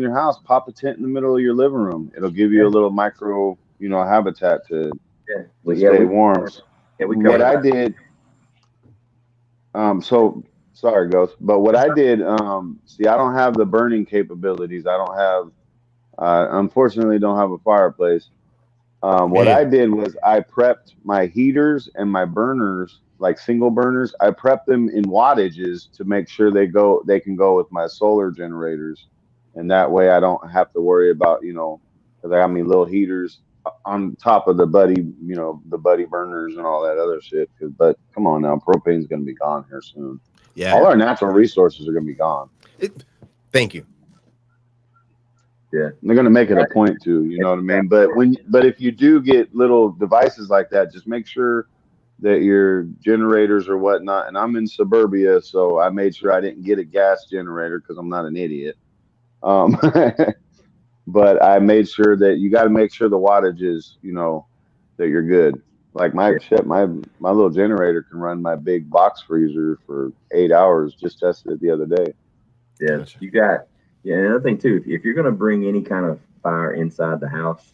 your house, pop a tent in the middle of your living room. It'll give you a little micro, habitat Yeah. to Well, yeah, stay warm. we What covered I that. did, so sorry, Ghost, but what I did, see, I don't have the burning capabilities. I don't have, unfortunately, don't have a fireplace. Me What I neither. did was I prepped my heaters and my burners, like single burners. I prepped them in wattages to make sure they can go with my solar generators, and that way I don't have to worry about, because I got me little heaters on top of the buddy burners and all that other shit. But come on now, propane's gonna be gone here soon. Yeah. All our natural resources are gonna be gone. Thank you. Yeah. They're gonna make it a point to, you know what I mean? But if you do get little devices like that, just make sure that your generators or whatnot. And I'm in suburbia, so I made sure I didn't get a gas generator because I'm not an idiot. Um, but I made sure that you got to make sure the wattage is, that you're good. Like my shit, my little generator can run my big box freezer for 8 hours. Just tested it the other day. Yeah, Gotcha. you got. Yeah, another thing too. If you're going to bring any kind of fire inside the house,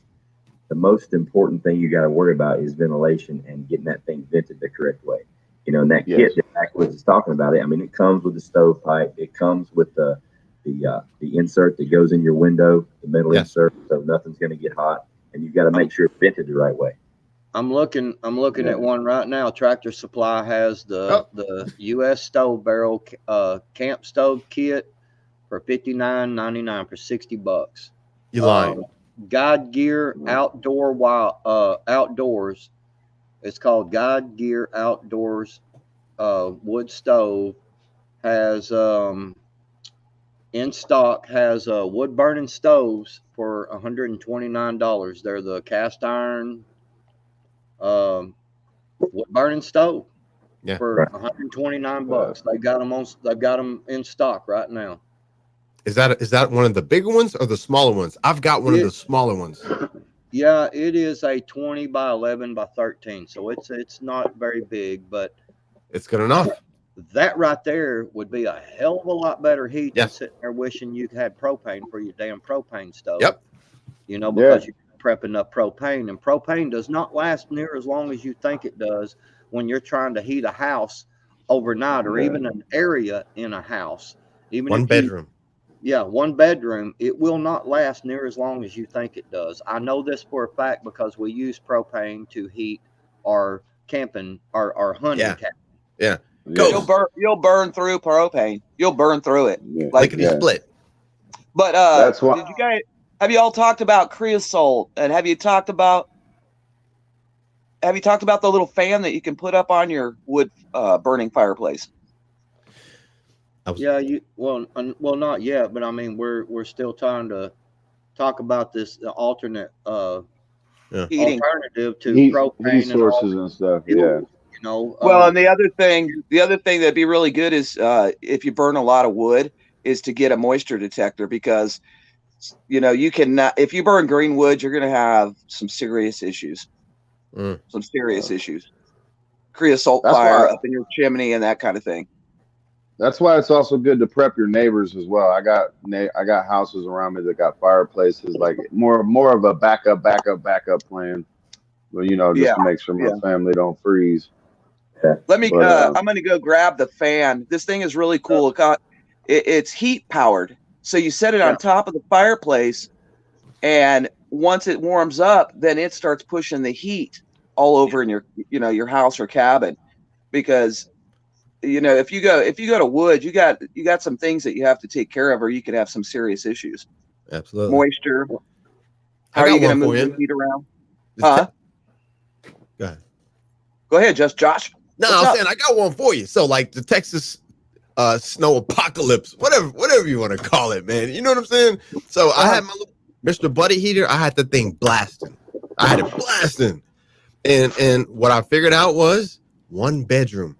the most important thing you got to worry about is ventilation and getting that thing vented the correct way. And that Yes. kit that Backwoods is talking about, I mean, it comes with the stovepipe. It comes with the insert that goes in your window, the metal Yes. insert, so nothing's going to get hot. And you've got to make sure it's vented the right way. I'm looking Yeah. at one right now. Tractor Supply has the U.S. stove barrel camp stove kit for $59.99 for $60. You lying. God Gear Outdoors. It's called God Gear Outdoors wood stove. Has in stock has wood burning stoves for $129. They're the cast iron wood burning stove Yeah. for Right. $129. They've got them in stock right now. Is that one of the bigger ones or the smaller ones? I've got one of the smaller ones. Yeah, it is a 20 by 11 by 13, so it's not very big, but It's good enough. that right there would be a hell of a lot better heat than Yes. sitting there wishing you had propane for your damn propane stove. Yep. Because you're prepping up propane, and propane does not last near as long as you think it does when you're trying to heat a house overnight or even an area in a house. Even One if bedroom. one bedroom, it will not last near as long as you think it does. I know this for a fact because we use propane to heat our camping, our hunting cabin. Yeah. Go. You'll burn through propane. You'll burn through it. Yeah. Lickety split. But That's why. have you all talked about creosote, and have you talked about the little fan that you can put up on your wood burning fireplace? Yeah, not yet, but I mean we're still trying to talk about this alternate Heating. alternative to Heat propane sources and stuff. Yeah. Well, and the other thing that'd be really good is if you burn a lot of wood, is to get a moisture detector, because you cannot, if you burn green wood, you're going to have some serious issues. Creosote fire up in your chimney and that kind of thing. That's why it's also good to prep your neighbors as well. I got houses around me that got fireplaces, like more of a backup plan. But just to make sure my family don't freeze. Let me. I'm going to go grab the fan. This thing is really cool. It's heat powered, so you set it on top of the fireplace, and once it warms up, then it starts pushing the heat all over in your house or cabin, because if you go to wood, you got some things that you have to take care of, or you could have some serious issues. Absolutely. Moisture. How are you going to move the heat around? Huh? Go ahead, Josh. No, I'm saying I got one for you. So like the Texas snow apocalypse, whatever you want to call it, man. You know what I'm saying? So I had my little Mr. Buddy heater. I had the thing blasting. I had it blasting. And what I figured out was 1 bedroom,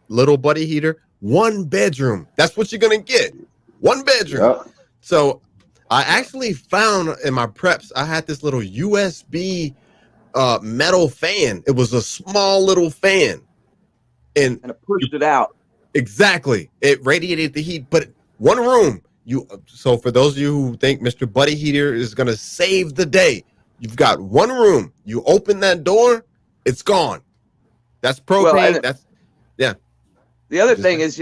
little buddy heater, 1 bedroom. That's what you're gonna get, 1 bedroom. Yep. So I actually found in my preps, I had this little USB metal fan. It was a small little fan, and it pushed it out. exactly, it radiated the heat. But 1 room. So for those of you who think Mr. Buddy Heater is gonna save the day, you've got 1 room. You open that door, it's gone. That's propane. Well, the other thing is,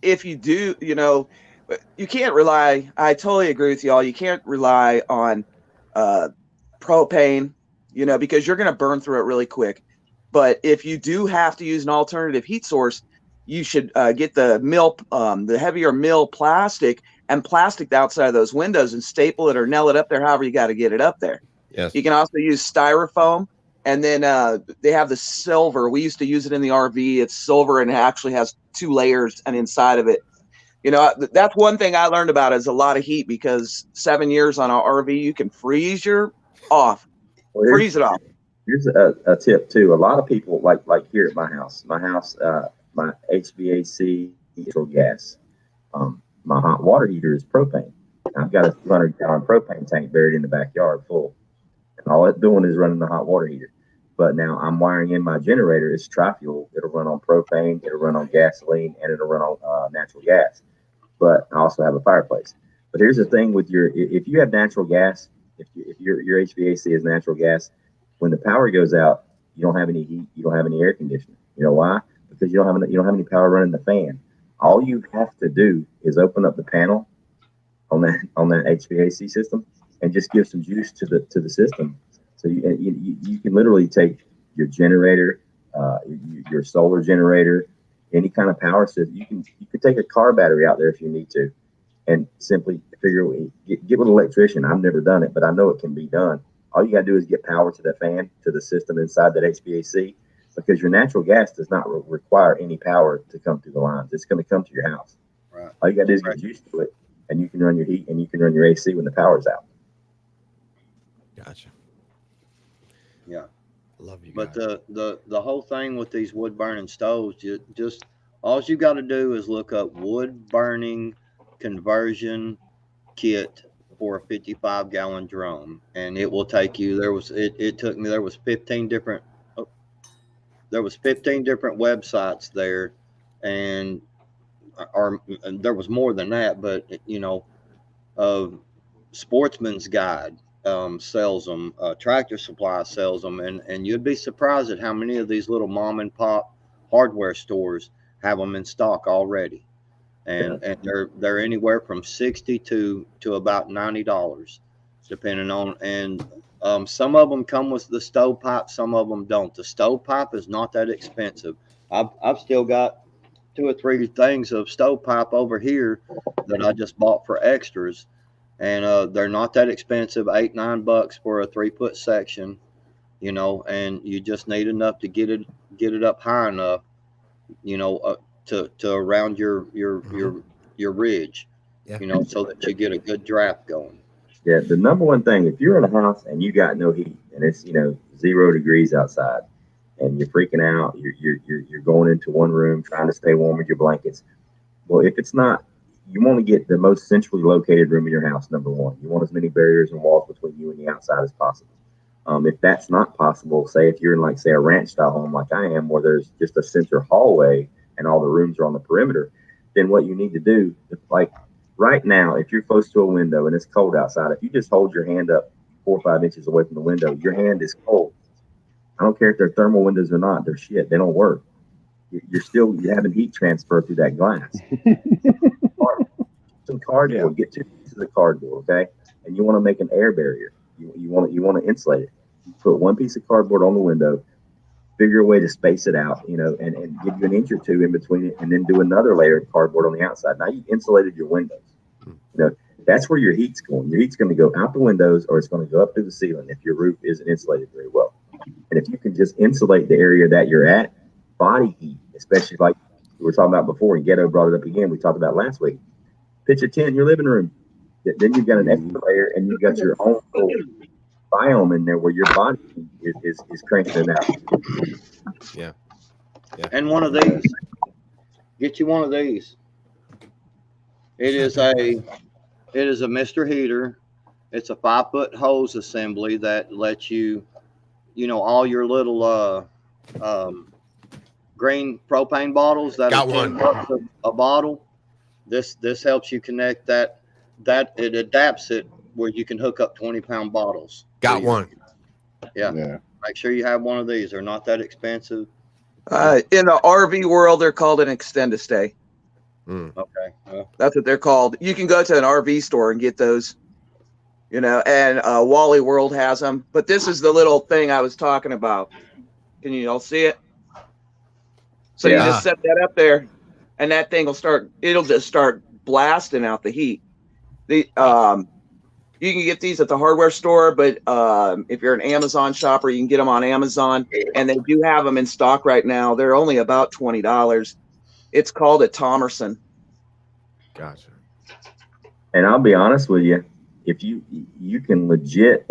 if you do, you can't rely. I totally agree with y'all. You can't rely on propane, because you're going to burn through it really quick. But if you do have to use an alternative heat source, you should get the heavier mill plastic and plastic the outside of those windows and staple it or nail it up there. However you got to get it up there. Yes. You can also use styrofoam. And then they have the silver. We used to use it in the RV. It's silver and it actually has 2 layers and inside of it. That's one thing I learned about is a lot of heat, because 7 years on an RV, you can freeze it off. Here's a tip too. A lot of people like here at my house, my HVAC natural gas. My hot water heater is propane. I've got a 200-gallon propane tank buried in the backyard full. And all it's doing is running the hot water heater. But now I'm wiring in my generator. It's tri-fuel. It'll run on propane, it'll run on gasoline, and it'll run on natural gas. But I also have a fireplace. But here's the thing with if you have natural gas, if your HVAC is natural gas, when the power goes out, you don't have any heat, you don't have any air conditioning. You know why? Because you don't have any power running the fan. All you have to do is open up the panel on that HVAC system and just give some juice to the system. So you can literally take your generator, your solar generator, any kind of power system. You can take a car battery out there if you need to, and simply get with an electrician. I've never done it, but I know it can be done. All you got to do is get power to the fan, to the system inside that HVAC, because your natural gas does not require any power to come through the lines. It's going to come to your house. Right. All you got to do is get used to it, and you can run your heat and you can run your AC when the power's out. Gotcha. Yeah. I love you But guys. the whole thing with these wood burning stoves, just all you got to do is look up wood burning conversion kit for a 55-gallon drum, and it will take you. It took me. There was 15 different websites there, and there was more than that, but Sportsman's Guide sells them, Tractor Supply sells them, and you'd be surprised at how many of these little mom and pop hardware stores have them in stock already, and they're anywhere from $60 to about $90, depending on. And some of them come with the stovepipe, some of them don't. The stovepipe is not that expensive. I've still got 2 or 3 things of stovepipe over here that I just bought for extras. And they're not that expensive, $8-9 for a 3-foot section, and you just need enough to get it up high enough, to around your ridge, so that you get a good draft going. Yeah, the number one thing, if you're in a house and you got no heat and it's 0 degrees outside and you're freaking out, you're going into one room trying to stay warm with your blankets. Well, if it's not, you want to get the most centrally located room in your house, number one. You want as many barriers and walls between you and the outside as possible. If that's not possible, say if you're in a ranch style home like I am, where there's just a center hallway and all the rooms are on the perimeter, then what you need to do, right now, if you're close to a window and it's cold outside, if you just hold your hand up 4 or 5 inches away from the window, your hand is cold. I don't care if they're thermal windows or not, they're shit. They don't work. You're having heat transfer through that glass. Some cardboard, get 2 pieces of cardboard, okay? And you want to make an air barrier. You want to insulate it. You put 1 piece of cardboard on the window, figure a way to space it out, and give you an inch or 2 in between it, and then do another layer of cardboard on the outside. Now you've insulated your windows. That's where your heat's going. Your heat's going to go out the windows, or it's going to go up through the ceiling if your roof isn't insulated very well. And if you can just insulate the area that you're at, body heat, especially like we were talking about before, and Ghetto brought it up again, we talked about last week. Pitch a tent in your living room. Then you've got an extra layer, and you've got your own cold. biome in there where your body is cranking it out. Yeah. And one of these. Get you one of these. It is a Mr. Heater. It's a 5-foot hose assembly that lets you, all your little green propane bottles that Got are one. $10 a bottle. This helps you connect that it adapts it where you can hook up 20-pound bottles. Got one. Yeah. Make sure you have one of these. They're not that expensive. In the RV world, they're called an extend-a-stay. Okay. That's what they're called. You can go to an RV store and get those, and Wally World has them. But this is the little thing I was talking about. Can you all see it? So you just set that up there, and that thing it'll just start blasting out the heat. You can get these at the hardware store, but if you're an Amazon shopper, you can get them on Amazon, and they do have them in stock right now. They're only about $20. It's called a Thomerson. Gotcha. And I'll be honest with you, if you can legit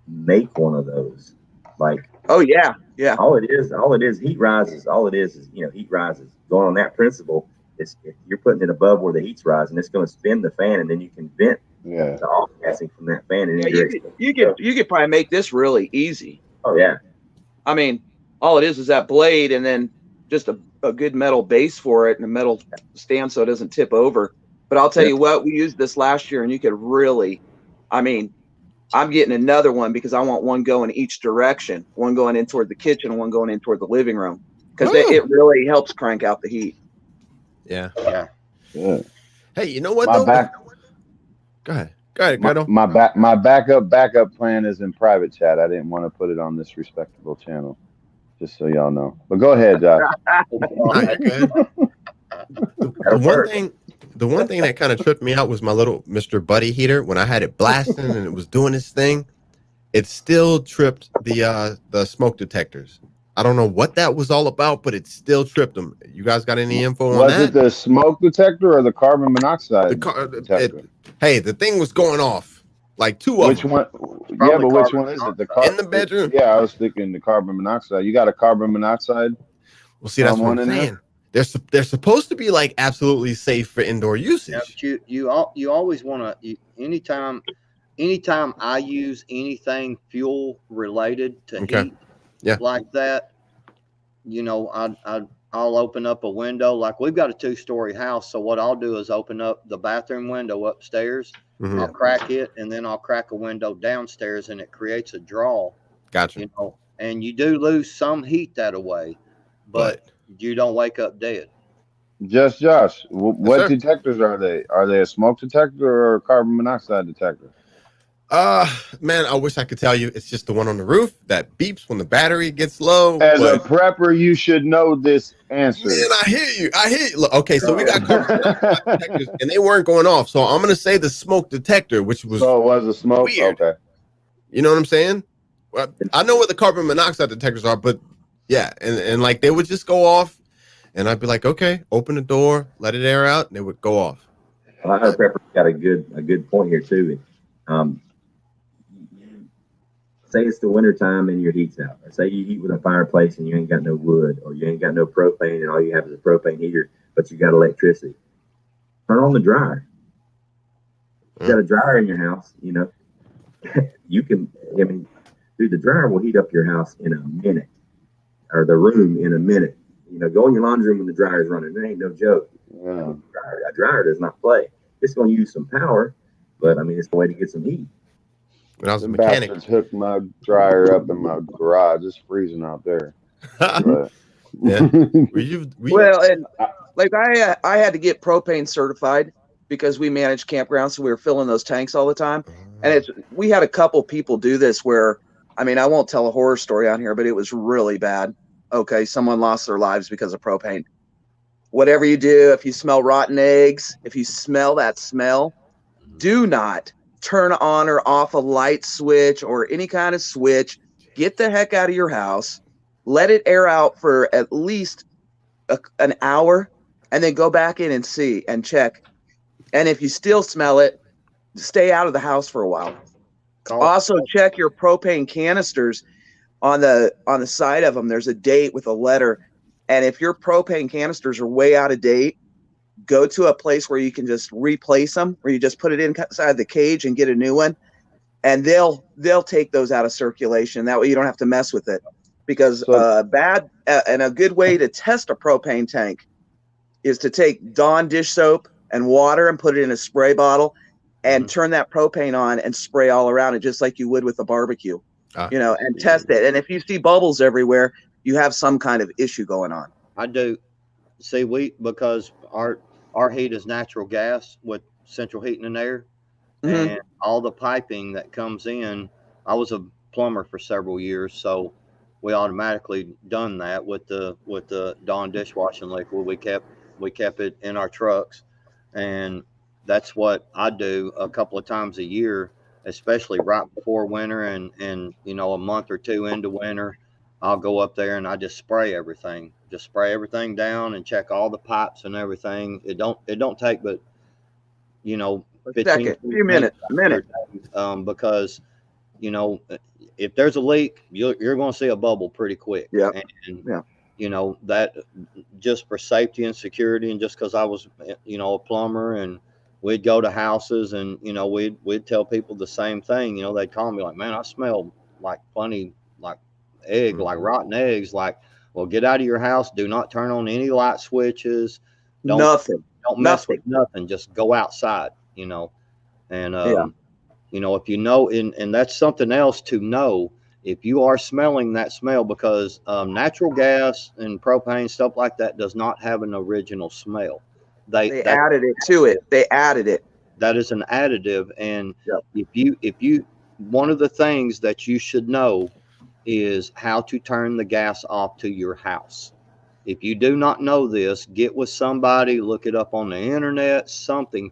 make one of those, like, oh yeah, all it is, heat rises. All it is heat rises. Going on that principle, if you're putting it above where the heat's rising, it's going to spin the fan, and then you can vent the off gassing from that fan. And you could probably make this really easy. Oh yeah. I mean, all it is that blade, and then just a good metal base for it, and a metal stand so it doesn't tip over. But I'll tell you what, we used this last year, and you could really, I'm getting another one because I want one going each direction, one going in toward the kitchen and one going in toward the living room, because it really helps crank out the heat. Yeah. Good. Hey, you know what? Go ahead, Gretel. My backup plan is in private chat. I didn't want to put it on this respectable channel, just so y'all know. But go ahead, Josh. The one thing that kind of tripped me out was my little Mr. Buddy heater. When I had it blasting and it was doing its thing, it still tripped the smoke detectors. I don't know what that was all about, but it still tripped them. You guys got any info on that? Was it the smoke detector or the carbon monoxide detector? Hey, the thing was going off. Like two of which them. One? Yeah, but which one is it? In the bedroom? Yeah, I was thinking the carbon monoxide. You got a carbon monoxide? Well, see, that's what I'm saying. They're supposed to be like absolutely safe for indoor usage. Yeah, you always want to. Anytime I use anything fuel related to heat, like that, I'll open up a window. Like, we've got a 2-story house, so what I'll do is open up the bathroom window upstairs. Mm-hmm. I'll crack it, and then I'll crack a window downstairs, and it creates a draw. Gotcha. And you do lose some heat that away, but you don't wake up dead. Just Josh, what detectors are they? Are they a smoke detector or a carbon monoxide detector? Man, I wish I could tell you. It's just the one on the roof that beeps when the battery gets low. As a prepper, you should know this answer. Man, I hear you. Look, okay, so we got carbon monoxide detectors, and they weren't going off. So I'm gonna say the smoke detector, which was it was a smoke. Weird. Okay, you know what I'm saying? Well, I know where the carbon monoxide detectors are, but yeah, and like they would just go off, and I'd be like, okay, open the door, let it air out, and they would go off. Well, I know Pepper's got a good point here too. Say it's the winter time and your heat's out, or say you heat with a fireplace and you ain't got no wood, or you ain't got no propane and all you have is a propane heater, but you got electricity. Turn on the dryer. You got a dryer in your house, you can, the dryer will heat up your house in a minute, or the room in a minute. Go in your laundry room when the dryer's running. It ain't no joke. Yeah. A dryer does not play. It's going to use some power, but it's the way to get some heat. When I was a mechanic, bastards hooked my dryer up in my garage. It's freezing out there. Yeah. Well, and like I had to get propane certified because we managed campgrounds, so we were filling those tanks all the time. And we had a couple people do this where, I won't tell a horror story on here, but it was really bad. Okay, someone lost their lives because of propane. Whatever you do, if you smell rotten eggs, if you smell that smell, do not turn on or off a light switch or any kind of switch. Get the heck out of your house. Let it air out for at least an hour, and then go back in and see and check. And if you still smell it, stay out of the house for a while. Also, check your propane canisters on the side of them. There's a date with a letter, and if your propane canisters are way out of date, go to a place where you can just replace them, where you just put it inside the cage and get a new one, and they'll take those out of circulation. That way you don't have to mess with it. Because and a good way to test a propane tank is to take Dawn dish soap and water and put it in a spray bottle and turn that propane on and spray all around it, just like you would with a barbecue, and test it. And if you see bubbles everywhere, you have some kind of issue going on. I do. See, because our heat is natural gas with central heating and air, and all the piping that comes in. I was a plumber for several years, so we automatically done that with the Dawn dishwashing liquid. We kept it in our trucks, and that's what I do a couple of times a year, especially right before winter and a month or two into winter. I'll go up there and I just spray everything down and check all the pipes and everything. It don't take but 15 few minutes, a minute. Because if there's a leak, you're going to see a bubble pretty quick. Yeah. That just for safety and security, and just because I was a plumber, and we'd go to houses and we'd tell people the same thing. They'd call me like, man, I smell like funny, like like rotten eggs. Like, well, get out of your house. Do not turn on any light switches. Don't mess with nothing. Just go outside. And if and that's something else to know. If you are smelling that smell, because natural gas and propane, stuff like that, does not have an original smell. They added it to it. They added it. That is an additive. And if you one of the things that you should know is how to turn the gas off to your house. If you do not know this, get with somebody, look it up on the internet,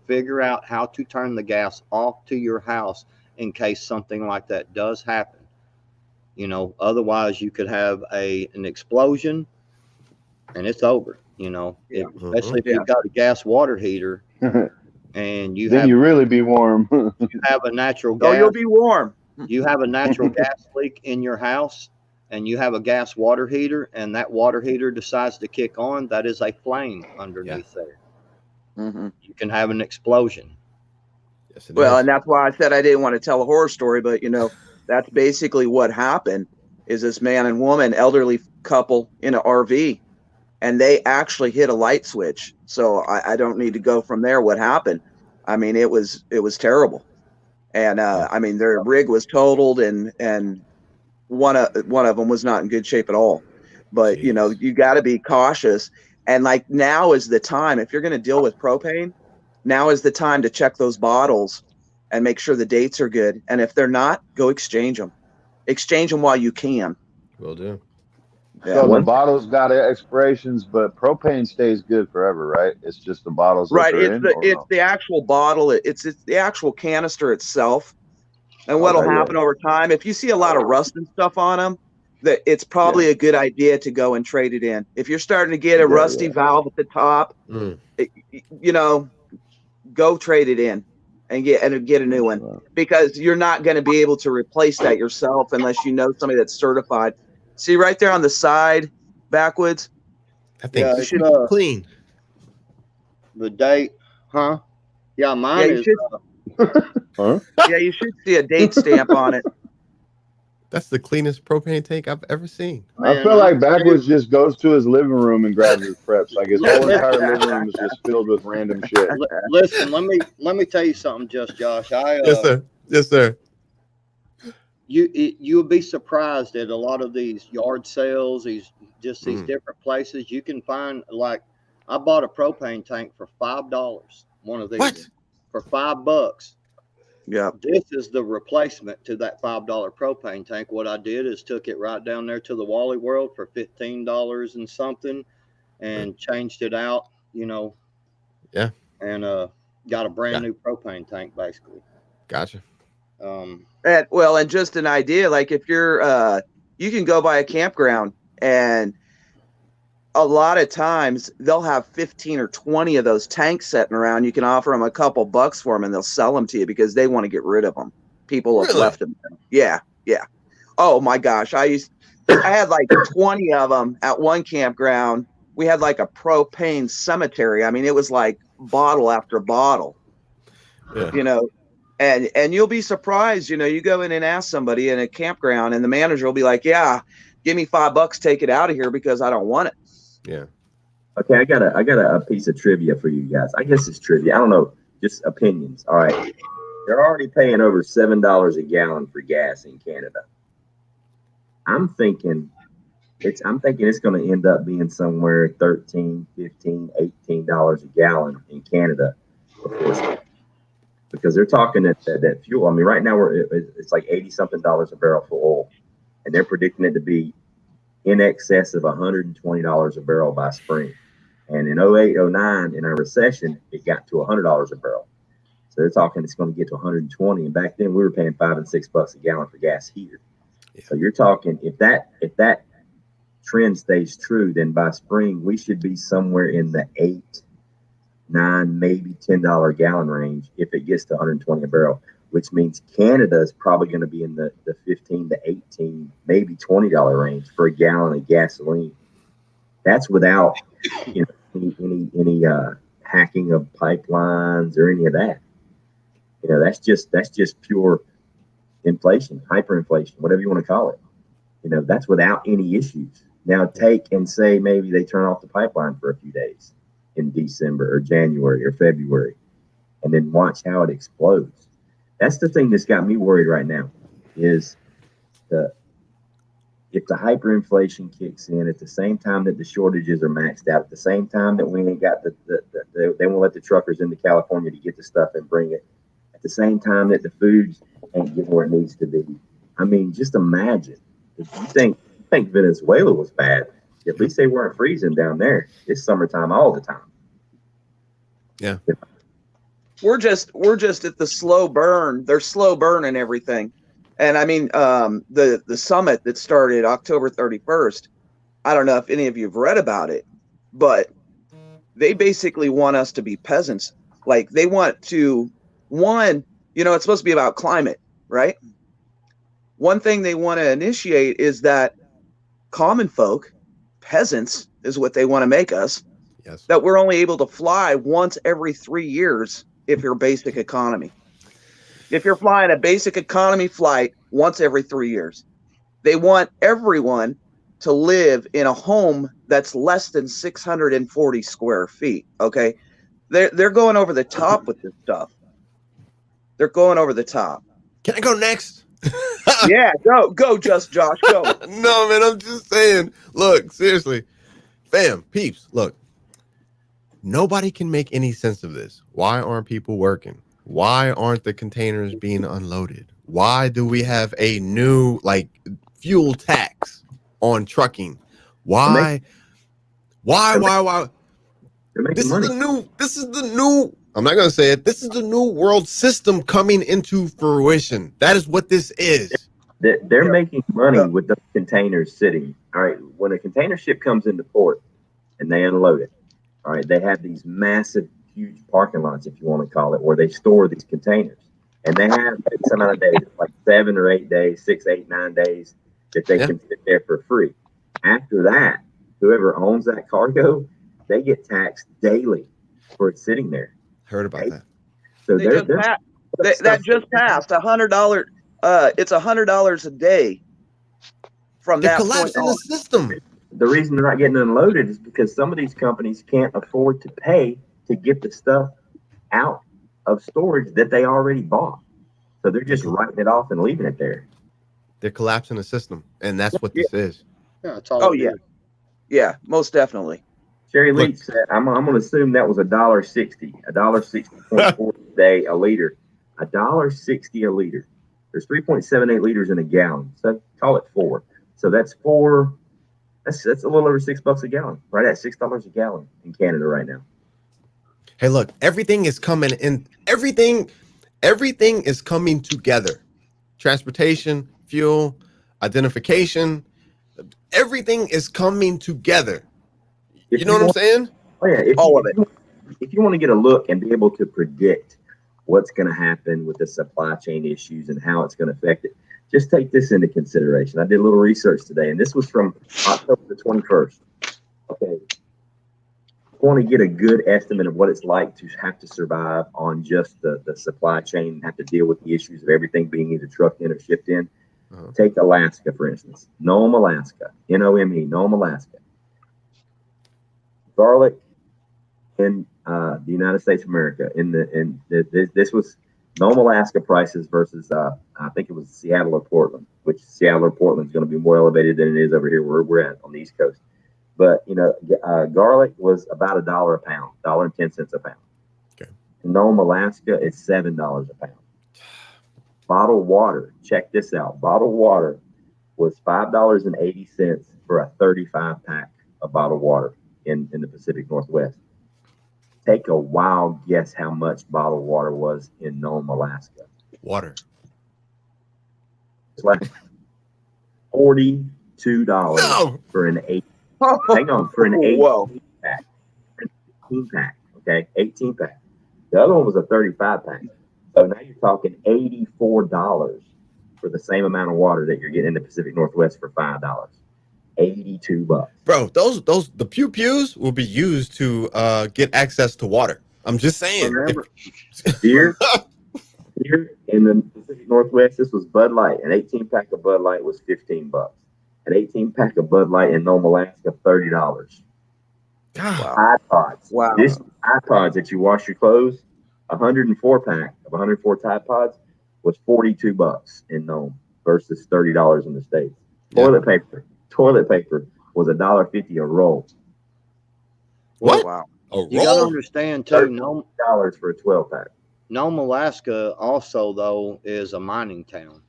figure out how to turn the gas off to your house in case something like that does happen. Otherwise you could have an explosion and it's over, especially if you've got a gas water heater and you really be warm. You have a natural gas. Oh, you'll be warm. You have a natural gas leak in your house and you have a gas water heater, and that water heater decides to kick on, that is a flame underneath there. You can have an explosion. Yes, and that's why I said I didn't want to tell a horror story, but that's basically what happened. Is this man and woman, elderly couple in an RV, and they actually hit a light switch. So I don't need to go from there. What happened? I mean, it was terrible. And their rig was totaled, and one of them was not in good shape at all. But you got to be cautious. And like, now is the time, if you're going to deal with propane, now is the time to check those bottles and make sure the dates are good. And if they're not, go exchange them. Exchange them while you can. Will do. So the bottles got expirations, but propane stays good forever, right? It's just the bottles. Right. It's the actual bottle. It's the actual canister itself. And what'll happen over time, if you see a lot of rust and stuff on them, that it's probably a good idea to go and trade it in. If you're starting to get a rusty valve at the top, go trade it in and get a new one, because you're not going to be able to replace that yourself unless you know somebody that's certified. See right there on the side, backwoods. I think it should be clean. The date, huh? Yeah, mine is. Yeah, you should see a date stamp on it. That's the cleanest propane tank I've ever seen. Man, I feel like Backwoods just goes to his living room and grabs his preps. Like his whole entire living room is just filled with random shit. Listen, let me tell you something, Josh. Yes, sir. You would be surprised at a lot of these yard sales, these different places. You can find, like, I bought a propane tank for $5. One of these. What? For $5. Yeah. This is the replacement to that $5 propane tank. What I did is took it right down there to the Wally World for $15 and something, and changed it out, Yeah. And got a brand new propane tank basically. Gotcha. And just an idea, like if you're you can go by a campground, and a lot of times they'll have 15 or 20 of those tanks sitting around. You can offer them a couple bucks for them, and they'll sell them to you because they want to get rid of them. People have Really? left them. Yeah. Oh my gosh. I had like 20 of them at one campground. We had like a propane cemetery. I mean, it was like bottle after bottle, Yeah. you know, and you'll be surprised, you go in and ask somebody in a campground and the manager will be like, yeah, give me $5, take it out of here because I don't want it. Yeah. Okay, I got a piece of trivia for you guys. I guess it's trivia. I don't know, just opinions. All right. They're already paying over $7 a gallon for gas in Canada. I'm thinking it's going to end up being somewhere $13, $15, $18 a gallon in Canada before, because they're talking that fuel. I mean, right now it's like 80 something dollars a barrel for oil, and they're predicting it to be in excess of $120 a barrel by spring. And in 08, 09, in a recession, it got to $100 a barrel. So they're talking it's going to get to 120. And back then we were paying $5 and $6 a gallon for gas here. Yeah. So you're talking if that trend stays true, then by spring we should be somewhere in the $8, $9, maybe $10 gallon range if it gets to 120 a barrel, which means Canada is probably going to be in the 15 to 18, maybe $20 range for a gallon of gasoline. That's without any hacking of pipelines or any of that. That's just pure inflation, hyperinflation, whatever you want to call it. That's without any issues. Now take and say maybe they turn off the pipeline for a few days in December or January or February, and then watch how it explodes. That's the thing that's got me worried right now is if the hyperinflation kicks in at the same time that the shortages are maxed out, at the same time that we ain't got they won't let the truckers into California to get the stuff and bring it, at the same time that the food ain't getting where it needs to be. I mean, just imagine if you think Venezuela was bad, at least they weren't freezing down there. It's summertime all the time. Yeah. We're just at the slow burn. They're slow burning everything. And I mean, the summit that started October 31st, I don't know if any of you have read about it, but they basically want us to be peasants. Like they want to, it's supposed to be about climate, right? One thing they want to initiate is that common folk, peasants is what they want to make us, yes, that we're only able to fly once every 3 years if you're basic economy. If you're flying a basic economy flight once every 3 years, they want everyone to live in a home that's less than 640 square feet. Okay. They're going over the top with this stuff. They're going over the top. Can I go next? Yeah, go, just Josh, go. No, man, I'm just saying. Look, seriously, fam, peeps, look. Nobody can make any sense of this. Why aren't people working? Why aren't the containers being unloaded? Why do we have a new fuel tax on trucking? Why? This is the new, I'm not going to say it. This is the new world system coming into fruition. That is what this is. They're making money with the containers sitting. All right. When a container ship comes into port and they unload it, all right, they have these massive, huge parking lots, if you want to call it, where they store these containers. And they have some amount of days, like 7 or 8 days, 6, 8, 9 days that they can sit there for free. After that, whoever owns that cargo, they get taxed daily for it sitting there. Heard about that. So that just passed $100. It's $100 a day from that point on. Collapsing the system. The reason they're not getting unloaded is because some of these companies can't afford to pay to get the stuff out of storage that they already bought. So they're just writing it off and leaving it there. They're collapsing the system, and that's what this is. Yeah, that's all. Yeah, most definitely. Sherry Leach said, I'm going to assume that was $1.60, $1.60.4 a day a liter, $1.60 a liter. There's 3.78 liters in a gallon, so call it 4. So that's 4. That's a little over $6 a gallon, right at $6 a gallon in Canada right now. Hey, look, everything is coming in. Everything is coming together. Transportation, fuel, identification, everything is coming together. You know what I'm saying? Oh yeah, all of it. If you want to get a look and be able to predict what's going to happen with the supply chain issues and how it's going to affect it. Just take this into consideration. I did a little research today, and this was from October the 21st. Okay. I want to get a good estimate of what it's like to have to survive on just the supply chain and have to deal with the issues of everything being either trucked in or shipped in. Take Alaska, for instance. Nome, Alaska. Nome, Nome, Alaska. Garlic in the United States of America. This was Nome, Alaska prices versus I think it was Seattle or Portland, which Seattle or Portland is going to be more elevated than it is over here where we're at on the East Coast. But garlic was about $1 a pound, $1.10 a pound. Okay. In Nome, Alaska, it's $7 a pound. Bottled water, check this out. Bottled water was $5.80 for a 35 pack of bottled water in the Pacific Northwest. Take a wild guess how much bottled water was in Nome, Alaska. Water. It's like $42 for an 8. Hang on, for an 18 pack. 18 pack, okay? 18 pack. The other one was a 35 pack. So now you're talking $84 for the same amount of water that you're getting in the Pacific Northwest for $5. $82. Bro, the pews will be used to get access to water. I'm just saying. Remember, Here in the Pacific Northwest, this was Bud Light. An 18 pack of Bud Light was $15. An 18 pack of Bud Light in Nome, Alaska, $30. God. Tide Pods. Wow. This Tide Pods that you wash your clothes, 104 pack of 104 Tide Pods was $42 in Nome versus $30 in the States. Yeah. Toilet paper was $1.50 a roll. What? Wow. you got to understand too, Nome, $30 for a 12 pack. Nome, Alaska also though is a mining town.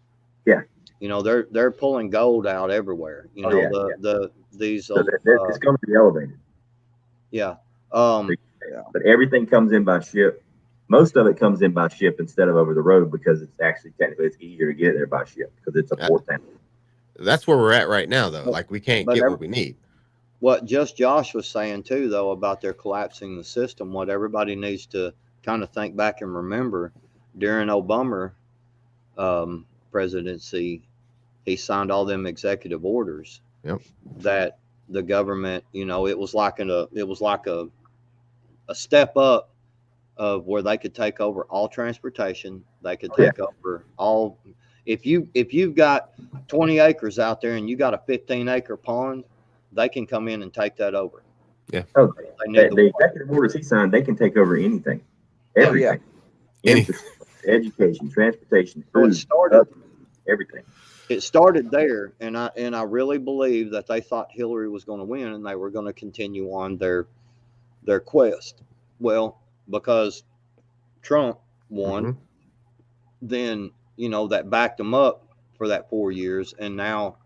Yeah. You know, they're pulling gold out everywhere. You know, these So it's going to be elevated. yeah. But everything comes in by ship. Most of it comes in by ship instead of over the road because it's actually technically it's easier to get there by ship because it's a port town. That's where we're at right now, though. Like we can't get what we need. What just Josh was saying too, though, about their collapsing the system. What everybody needs to kind of think back and remember during Obama presidency, he signed all them executive orders. Yep. That the government, you know, it was like a step up of where they could take over all transportation. They could take over all. If you've got 20 acres out there and you got a 15-acre pond, they can come in and take that over. Yeah. Oh, the executive orders he signed, they can take over anything, everything, education, transportation, food, everything. It started there, and I really believe that they thought Hillary was going to win, and they were going to continue on their quest. Well, because Trump won, then you know that backed them up for that 4 years, and now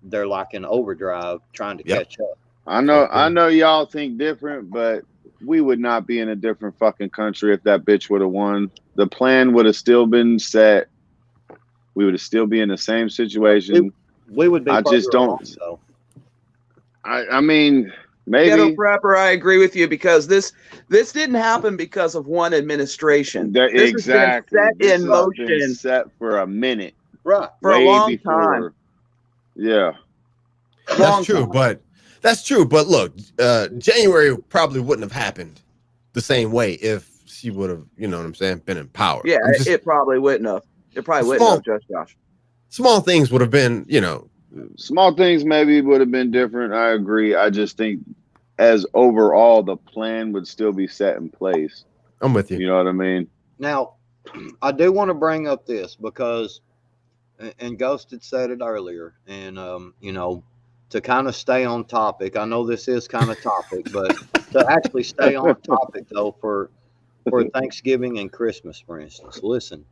they're like in overdrive trying to catch up. I know y'all think different, but we would not be in a different fucking country if that bitch would have won. The plan would have still been set. We would still be in the same situation. We would be. I just don't. So. I mean, maybe. Ghetto Prepper, I agree with you because this didn't happen because of one administration. This Exactly. has been set in motion. Set for a minute. Right. For a long time. Yeah. That's true, but look, January probably wouldn't have happened the same way if she would have, you know what I'm saying, been in power. Yeah, it probably wouldn't have. It probably wouldn't have, Josh. Small things would have been, you know. Small things maybe would have been different. I agree. I just think as overall, the plan would still be set in place. I'm with you. You know what I mean? Now, I do want to bring up this because, and Ghost had said it earlier, and, you know, to kind of stay on topic, I know this is kind of topic, but to actually stay on topic, though, for Thanksgiving and Christmas, for instance, listen.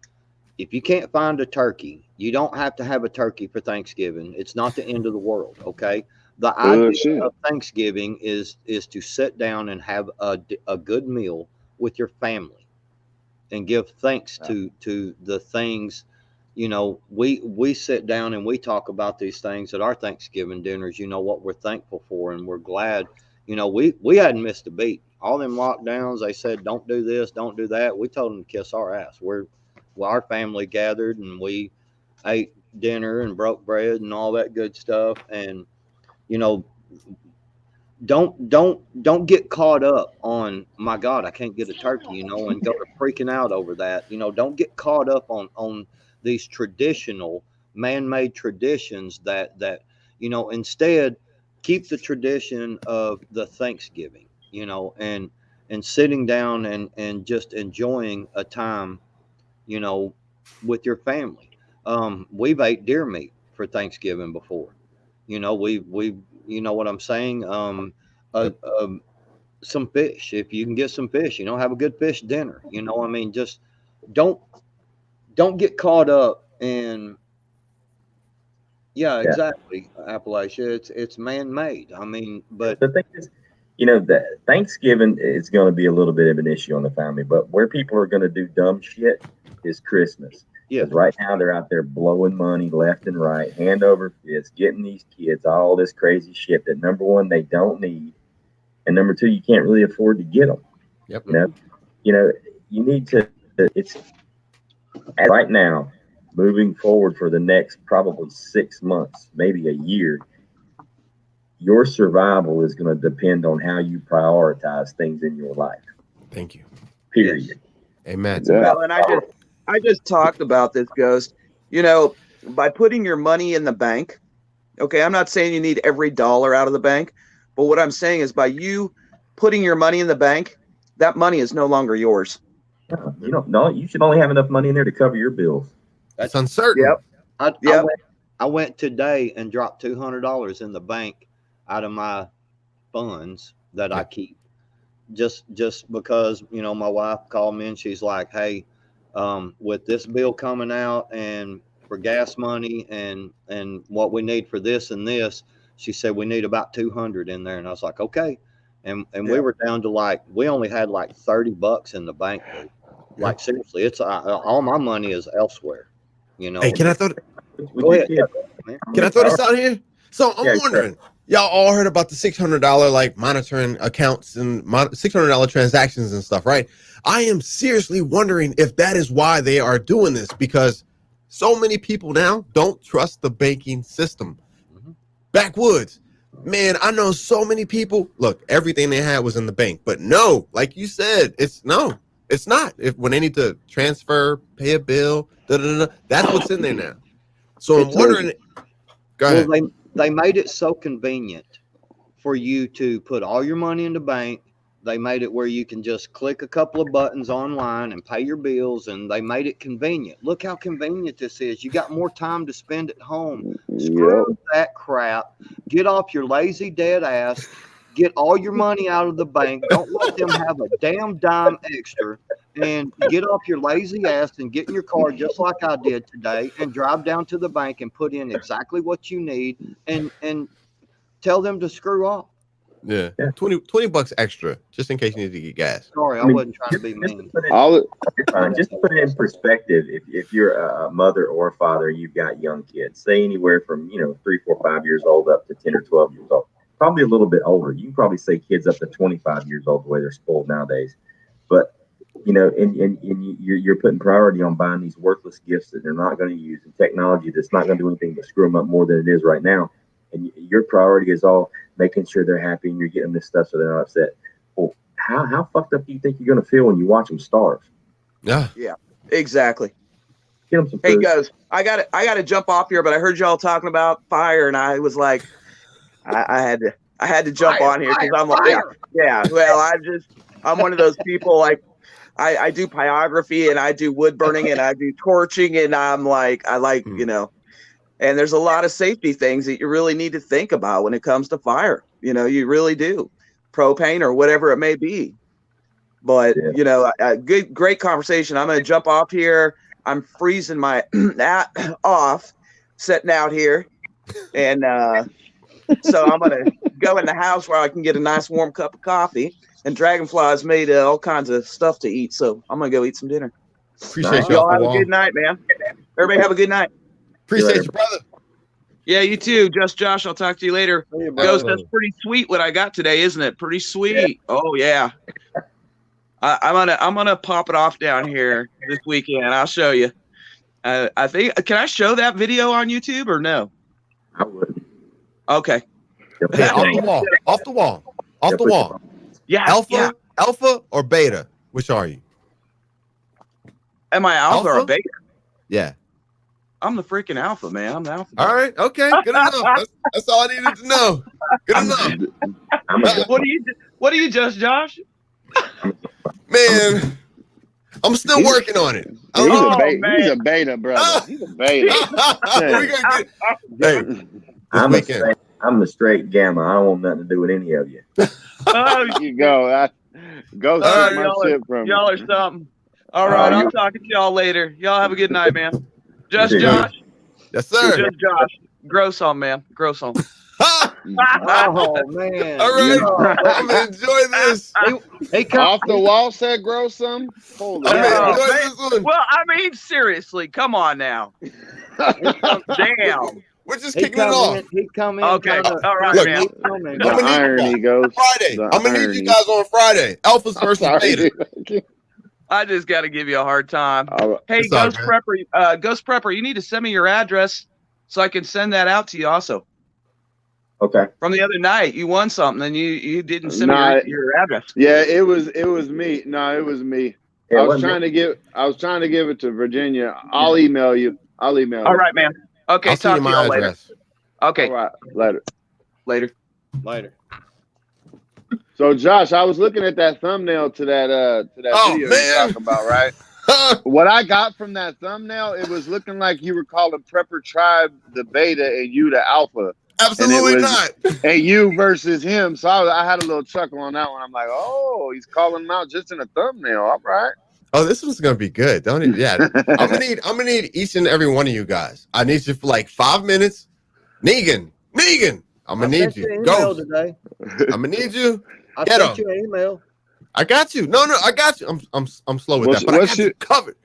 If you can't find a turkey, you don't have to have a turkey for Thanksgiving. It's not the end of the world, okay? The idea of Thanksgiving is to sit down and have a good meal with your family and give thanks to the things. You know, we sit down and we talk about these things at our Thanksgiving dinners, you know, what we're thankful for, and we're glad, You know, we hadn't missed a beat. All them lockdowns, they said, don't do this, don't do that. We told them to kiss our ass. Our family gathered and we ate dinner and broke bread and all that good stuff. And, you know, don't get caught up on, my God, I can't get a turkey, you know, and go to freaking out over that. You know, don't get caught up on these traditional man-made traditions that, you know, instead keep the tradition of the Thanksgiving, you know, and sitting down and just enjoying a time, you know, with your family. We've ate deer meat for Thanksgiving before. You know, we you know what I'm saying? Some fish. If you can get some fish, you know, have a good fish dinner. You know, I mean, just don't get caught up in. Yeah, Yeah. exactly, Appalachia. It's man made. I mean, but The thing is, you know, that Thanksgiving is going to be a little bit of an issue on the family, but where people are going to do dumb shit is Christmas. yeah, Because right now they're out there blowing money left and right, hand over fist, getting these kids all this crazy shit that, number one, they don't need, and number two, you can't really afford to get them. Yep. You know, you need to. It's right now, moving forward for the next probably 6 months, maybe a year. Your survival is going to depend on how you prioritize things in your life. Thank you. Period. Yes. Amen. It's about Well, and I just talked about this, Ghost. You know, by putting your money in the bank, okay, I'm not saying you need every dollar out of the bank, but what I'm saying is by you putting your money in the bank, that money is no longer yours. you don't know. You should only have enough money in there to cover your bills. It's uncertain. Yep. I went today and dropped $200 in the bank out of my funds that I keep, just because, you know, my wife called me and she's like, hey, with this bill coming out and for gas money and what we need for this and this, she said we need about 200 in there, and I was like, okay, and we were down to like, we only had like $30 in the bank, dude. Like seriously, it's all my money is elsewhere, you know. Hey, can I throw Go ahead. Can I throw this out here? So I'm Yeah, wondering, y'all all heard about the $600 like monitoring accounts and $600 transactions and stuff, right? I am seriously wondering if that is why they are doing this, because so many people now don't trust the banking system. Mhm. Backwoods, man, I know so many people. Look, everything they had was in the bank, but no, like you said, it's not. If when they need to transfer, pay a bill, that's what's in there now. So I'm wondering. Go ahead. Well, they made it so convenient for you to put all your money in the bank. They made it where you can just click a couple of buttons online and pay your bills, and they made it convenient. Look how convenient this is. You got more time to spend at home. Screw that crap. Get off your lazy dead ass. Get all your money out of the bank. Don't let them have a damn dime extra. And get off your lazy ass and get in your car just like I did today and drive down to the bank and put in exactly what you need and tell them to screw off. Yeah. 20 bucks extra just in case you need to get gas. Sorry, I wasn't trying to be mean. Just to put it in perspective, if you're a mother or a father, you've got young kids, say anywhere from 3, 4, 5 years old up to 10 or 12 years old, probably a little bit older. You can probably say kids up to 25 years old the way they're spoiled nowadays. But and you're putting priority on buying these worthless gifts that they're not going to use, and technology that's not going to do anything but screw them up more than it is right now. And your priority is all making sure they're happy and you're getting this stuff so they're not upset. Well, how fucked up do you think you're going to feel when you watch them starve? Yeah, Exactly. Get them some food. Hey guys, I got to jump off here, but I heard y'all talking about fire, and I was like, I had to jump on here because I'm like, yeah. Well, I'm one of those people, like I do pyrography and I do wood burning and I do torching, and I'm like, and there's a lot of safety things that you really need to think about when it comes to fire. You really do. Propane or whatever it may be. But, great conversation. I'm going to jump off here. I'm freezing my off sitting out here. And so I'm going to go in the house where I can get a nice warm cup of coffee. And Dragonfly's made all kinds of stuff to eat. So I'm going to go eat some dinner. Appreciate y'all have a good night, man. Everybody have a good night. Appreciate you, brother. Yeah, you too. Just Josh, I'll talk to you later. you, Ghost, brother. that's pretty sweet what I got today, isn't it? Pretty sweet. Yeah. Oh yeah. I'm gonna pop it off down here this weekend. I'll show you. I think, can I show that video on YouTube or no? I wouldn't. Okay. Hey, off the wall. Off the wall. Off the wall. Yeah. Alpha or beta? Which are you? Am I alpha or beta? Yeah. I'm the freaking alpha, man. I'm the alpha. All right. Okay. Good enough. That's all I needed to know. Good enough. What do you just, Josh? Man, I'm still working on it. He's a beta, brother. He's a beta. I'm the straight gamma. I don't want nothing to do with any of you. You go. Go take my shit from me. Y'all are something. All right, I'll talk to y'all later. Y'all have a good night, man. Just Josh. Yes, sir. Just Josh. Grow some, man. Grow some. Oh man! All right, I'm gonna enjoy this. Hey, off the wall said grow some. Holy well, I mean, seriously, come on now. Damn. We're just kicking it off. He come in. Okay, all right, look, man. The irony goes. Friday. I'm gonna need you guys on Friday. Alphas versus beta. I just got to give you a hard time. Hey, It's Ghost Prepper, you need to send me your address so I can send that out to you also. Okay. From the other night, you won something and you didn't send me your address. Yeah, it was me. No, it was me. Yeah, I was trying to give it to Virginia. I'll email you. All right, man. Okay, I'll talk see to you y'all my later. address. Okay. All right, Later. So Josh, I was looking at that thumbnail to that video you're talking about, right? What I got from that thumbnail, it was looking like you were calling Prepper Tribe the beta and you the alpha. Absolutely not. And you versus him. So I had a little chuckle on that one. I'm like, oh, he's calling him out just in a thumbnail. All right. Oh, this one's gonna be good. Don't it? Yeah. I'm gonna need each and every one of you guys. I need you for like 5 minutes. Negan. I'm gonna need you. Go. Today. I'm gonna need you. I Get sent him. you an email. I got you. No, I got you. I'm slow with that, but I got you covered.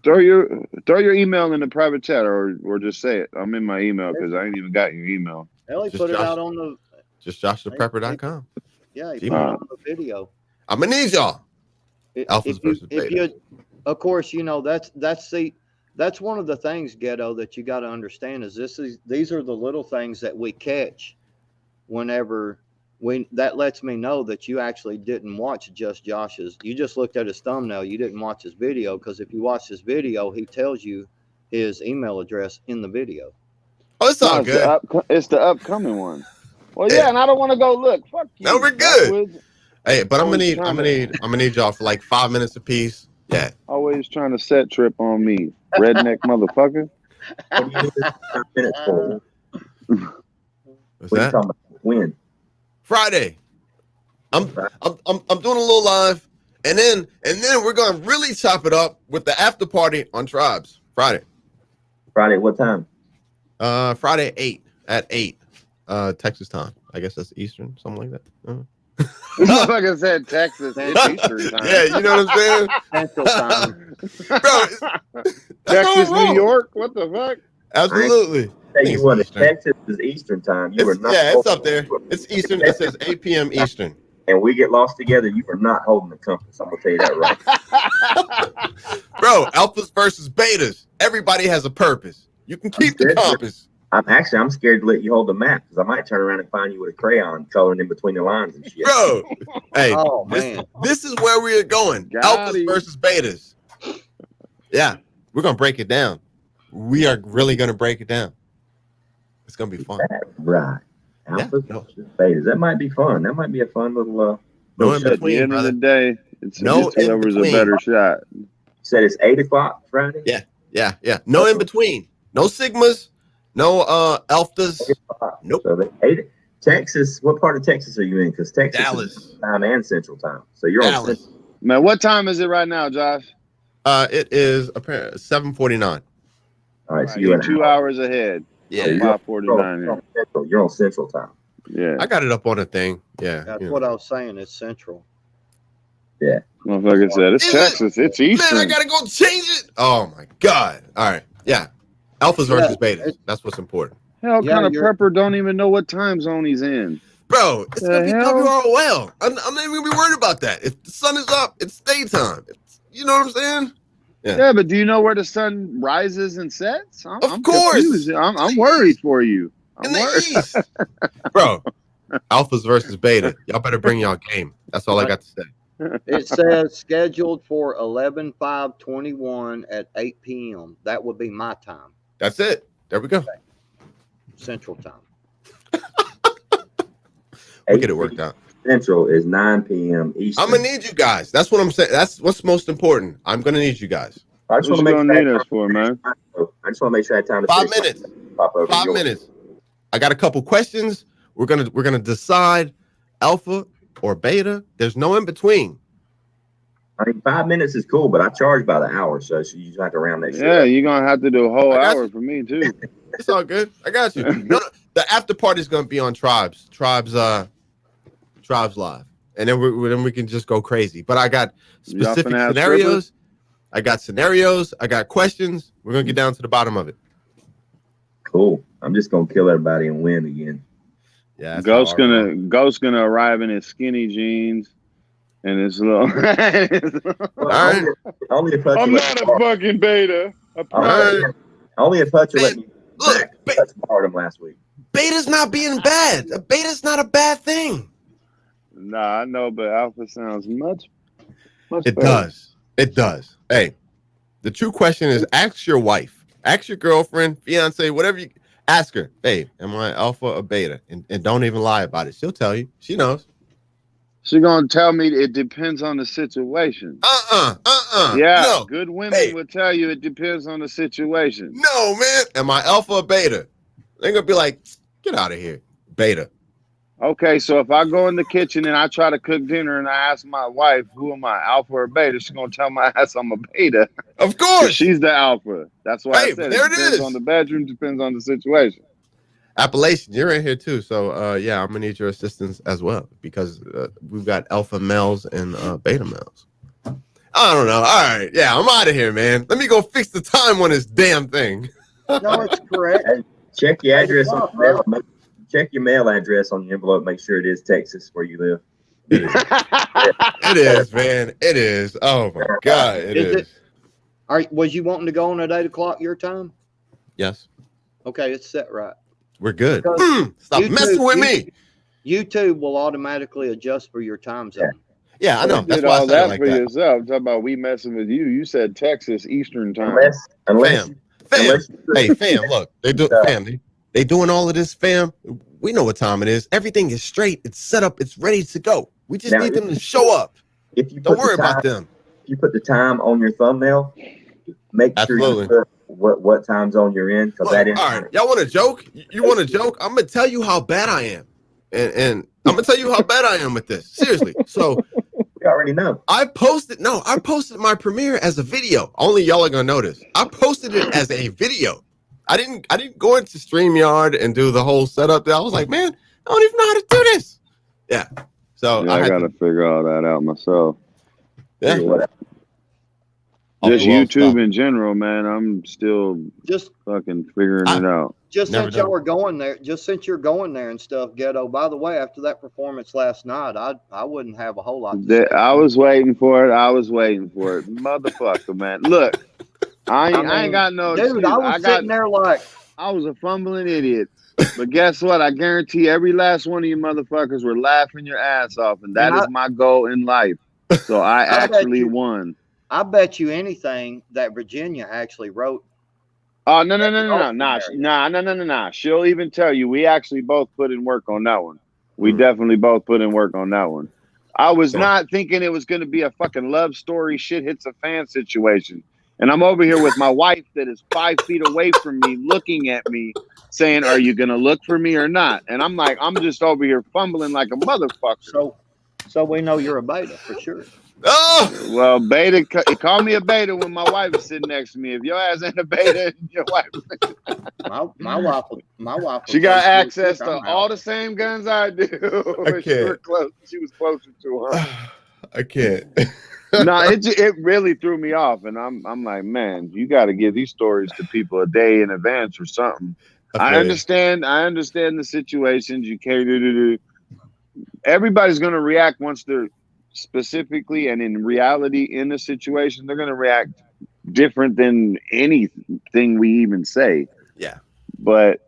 Throw your email in the private chat or just say it. I'm in my email because I ain't even got your email. Ellie put it out on the just joshtheprepper.com. Yeah, he put it on the video. I'm gonna need y'all. Alphas versus beta. Of course, you know that's one of the things, Ghetto, that you got to understand is these are the little things that we catch whenever that lets me know that you actually didn't watch just Josh's. You just looked at his thumbnail. You didn't watch his video, because if you watch his video, he tells you his email address in the video. Oh, it's all good. It's the upcoming one. Well, yeah, and I don't want to go look. Fuck you. No, we're good. Hey, but I'm gonna need y'all for like 5 minutes apiece. Yeah. Always trying to set trip on me, redneck motherfucker. What do you need 5 minutes for? What's What are you that? talking about? When? Friday. I'm doing a little live, and then we're gonna really chop it up with the after party on Tribes Friday. Friday, what time? Friday at 8 Texas time. I guess that's Eastern, something like that. Motherfucker said Texas. It's Eastern time. Yeah, you know what I'm saying? Central time. Bro, Texas, New York. What the fuck? Absolutely. Tell you what, if Texas is Eastern time, you are not. Yeah, it's up there. It's Eastern. It says 8 p.m. Eastern. And we get lost together, you are not holding the compass. I'm gonna tell you that right. Bro, alphas versus betas. Everybody has a purpose. You can keep the compass. I'm scared to let you hold the map because I might turn around and find you with a crayon coloring in between the lines and shit. Bro, hey, man. This is where we are going. Alphas versus betas. Yeah, we're gonna break it down. We are really gonna break it down. It's gonna be fun. Right. Alphas versus betas. That might be fun. That might be a fun little no in At between, the end brother. of the day, it's No just whoever's a better shot. Said it's 8 o'clock Friday? Yeah. No in between. No sigmas. No alphas. Nope. So they 8. Texas, what part of Texas are you in? Because Texas Dallas. is time and Central time. So you're Dallas. on Central. Man, what time is it right now, Josh? It is apparently 7:49. All right, so you're 2 hours ahead. Yeah. So 5:49 here. You're on Central time. Yeah. I got it up on a thing. Yeah. That's what I was saying. It's Central. Yeah. Motherfucker said it's Texas. It's Eastern. Man, I gotta go change it. Oh my god. All right. Yeah. Alphas versus betas. That's what's important. Hell, Yeah, kind of you're- prepper don't even know what time zone he's in. Bro, it's The gonna be hell? WROL. I'm not even gonna be worried about that. If the sun is up, it's daytime. You know what I'm saying? Yeah, but do you know where the sun rises and sets? I'm course. confused. I'm worried for you. In I'm the worried. east. Bro, alphas versus beta. Y'all better bring y'all game. That's all I got to say. It says scheduled for 11/5/21 at 8 p.m. That would be my time, That's it. There we go. Central Time. We'll get it worked out. Central is 9 p.m. Eastern. I'm gonna need you guys. That's what I'm saying. That's what's most important. I'm gonna need you guys. I just What want you to make gonna sure need us for, man? I just want to make sure I had time to 5 finish minutes. pop over 5 yours. minutes. I got a couple questions. We're gonna decide alpha or beta. There's no in between. I mean, 5 minutes is cool, but I charge by the hour, so you just have to round that shit Yeah, up. you're gonna have to do a whole I got hour you. for me too. It's all good. I got you. No, the after party is gonna be on Tribes Live, and then we can just go crazy. But I got Y'all specific finna have scenarios. I got questions. We're gonna get down to the bottom of it. Cool. I'm just gonna kill everybody and win again. Yeah, that's Ghost's how I roll. gonna arrive in his skinny jeans and his little. Well, All right. only if Hutch I'm let not me a fucking beta. only if Hutch let Man, me look, touch him last week. beta's not being bad. A beta's not a bad thing. Nah, I know, but alpha sounds much It better. It does. Hey, the true question is: ask your wife, ask your girlfriend, fiance, whatever you ask her. Hey, am I alpha or beta? And don't even lie about it. She'll tell you. She knows. She gonna tell me it depends on the situation. Yeah, No. good women Hey. will tell you it depends on the situation. No, man. Am I alpha or beta? They're gonna be like, get out of here. Beta. Okay, so if I go in the kitchen and I try to cook dinner and I ask my wife, who am I, alpha or beta? She's gonna tell my ass I'm a beta. Of 'Cause course. she's the alpha. That's why Hey, I said there it it depends is. on the bedroom, depends on the situation. Appalachian, you're in here too. So yeah, I'm gonna need your assistance as well because we've got alpha males and beta males. I don't know. All right, yeah, I'm out of here, man. Let me go fix the time on this damn thing. No, it's correct. Check your address on o'clock, the mail. Check your mail address on the envelope. Make sure it is Texas where you live. It is, man. It is. Oh my god, it Is is. it? Was you wanting to go on at 8 o'clock your time? Yes, Okay, it's set right. we're good. Because Stop YouTube- messing with me. YouTube will automatically adjust for your time zone. Yeah, I know. You That's did why I all said it that like for that. yourself. Talking about we messing with you. You said Texas Eastern time. Unless Fam. you- Hey, fam. Look, they do. Fam, they doing all of this, fam. We know what time it is. Everything is straight. It's set up. It's ready to go. We just Now, need them to show up. if you Don't put worry the time, about them. if you put the time on your thumbnail, make sure Absolutely. you put what time zone you're in, because Look, that is. all right, y'all want to joke? You want to joke? I'm gonna tell you how bad I am, and I'm gonna tell you how bad I am with this. Seriously. So We already know. I posted my premiere as a video. Only y'all are gonna notice. I posted it as a video. I didn't go into StreamYard and do the whole setup there. I was like, man, I don't even know how to do this. Yeah. So Yeah, I had gotta figure all that out myself. yeah. Off Just the wall YouTube stuff. in general, man. I'm still Just fucking figuring it out. Never since done y'all are going there, you're going there and stuff, Ghetto. By the way, after that performance last night, I wouldn't have a whole lot to say. I was waiting for it. Motherfucker, man. Look, I ain't got no dude, excuse. I was sitting there like I was a fumbling idiot. But guess what? I guarantee every last one of you motherfuckers were laughing your ass off, and that is my goal in life. So I actually won. I bet you anything that Virginia actually wrote. Oh no. She'll even tell you we actually both put in work on that one. We definitely both put in work on that one. I was not thinking it was going to be a fucking love story, shit hits a fan situation. And I'm over here with my wife that is 5 feet away from me, looking at me, saying, "Are you going to look for me or not?" And I'm like, I'm just over here fumbling like a motherfucker. So we know you're a beta for sure. Oh, well, beta. Call me a beta when my wife is sitting next to me. If your ass ain't a beta, your wife. my wife. She got access to all the same guns I do. I can't. She was closer to her. I can't. No, it really threw me off, and I'm like, man, you got to give these stories to people a day in advance or something. I understand the situations. You can't do. Everybody's going to react once they're specifically and in reality in the situation. They're going to react different than anything we even say. Yeah. But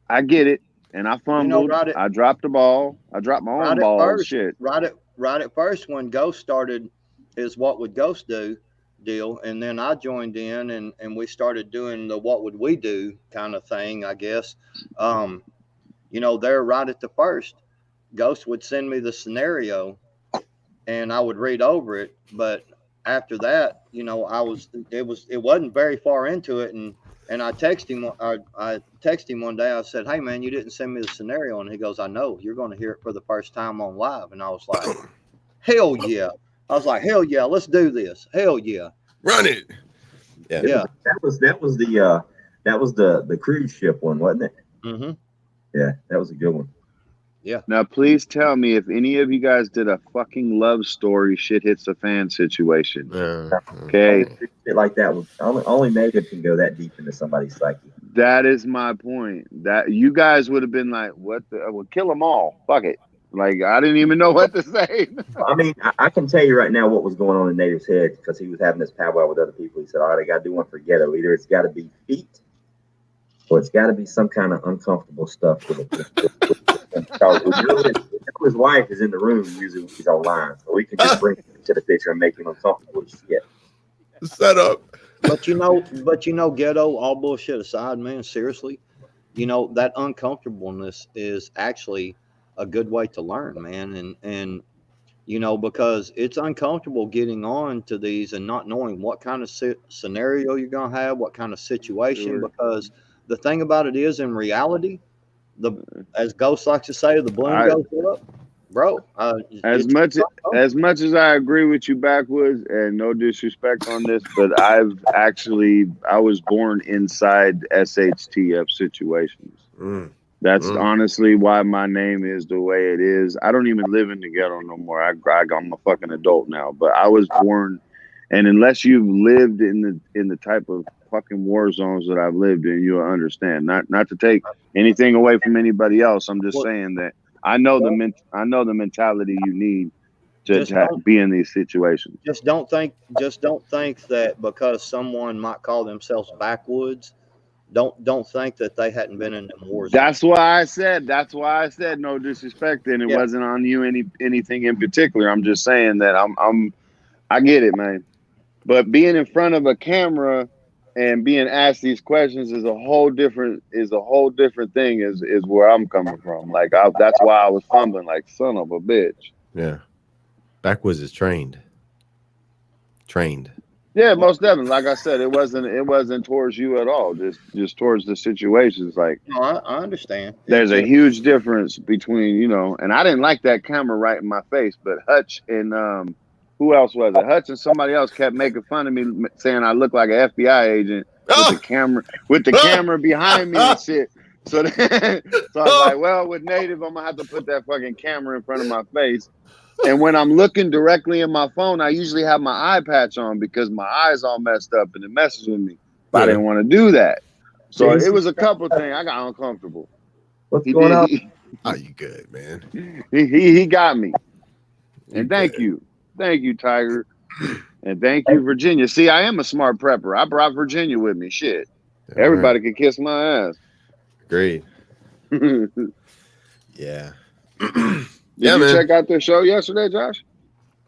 I get it. And I fumbled. right I dropped the ball. I dropped my own ball. Shit. Right at first when Ghost started is What Would Ghost Do deal, and then I joined in and we started doing the What Would We Do kind of thing, I guess. There right at the first, Ghost would send me the scenario and I would read over it, but after that, it wasn't very far into it, and I texted him one day. I said, "Hey man, you didn't send me the scenario," and he goes, "I know. You're going to hear it for the first time on live." And I was like, "Hell yeah!" I was like, "Hell yeah, let's do this. Hell yeah, run it." Yeah. That was the cruise ship one, wasn't it? Mm-hmm. Yeah, that was a good one. Yeah. Now, please tell me if any of you guys did a fucking love story, shit hits the fan situation. Okay. Shit like that was only Native can go that deep into somebody's psyche. That is my point. That you guys would have been like, "What? Well, kill them all. Fuck it." Like I didn't even know what to say. I mean, I can tell you right now what was going on in Native's head because he was having this powwow with other people. He said, "All right, I got to do one for Ghetto. Either it's got to be feet, or it's got to be some kind of uncomfortable stuff with it." His wife is in the room usually when he's online, so we can just bring him to the picture and make him uncomfortable as shit. Set up. But Ghetto, all bullshit aside, man, seriously, that uncomfortableness is actually a good way to learn, man. And because it's uncomfortable getting on to these and not knowing what kind of scenario you're going to have, what kind of situation, because the thing about it is in reality, as Ghost likes to say, the balloon goes up, bro. As much as I agree with you, Backwoods, and no disrespect on this, but I was born inside SHTF situations. That's honestly why my name is the way it is. I don't even live in the ghetto no more. I'm a fucking adult now, but I was born, and unless you've lived in the type of fucking war zones that I've lived in, you'll understand. Not to take anything away from anybody else. I'm just saying that I know the mentality you need to be in these situations. Just don't think that because someone might call themselves backwoods, don't think that they hadn't been in them wars. That's why I said no disrespect, and it wasn't on you anything in particular. I'm just saying that I get it, man. But being in front of a camera and being asked these questions is a whole different thing. Is where I'm coming from. Like that's why I was fumbling like son of a bitch. Yeah, Backwoods is trained. Yeah, most definitely. Like I said, it wasn't towards you at all. Just towards the situations. Like no, I understand. There's a huge difference between and I didn't like that camera right in my face, but Hutch and who else was it? Hutch and somebody else kept making fun of me, saying I look like an FBI agent with the camera behind me and shit. So I was like, well, with Native, I'm gonna have to put that fucking camera in front of my face. And when I'm looking directly in my phone, I usually have my eye patch on because my eyes all messed up and it messes with me. But I didn't want to do that. So it was a couple of things. I got uncomfortable. What's going on? Oh, you good, man? He got me. And thank you. Thank you, Tiger. And thank you, Virginia. See, I am a smart prepper. I brought Virginia with me. Shit. Everybody could kiss my ass. Agreed. Yeah. Did you check out their show yesterday, Josh?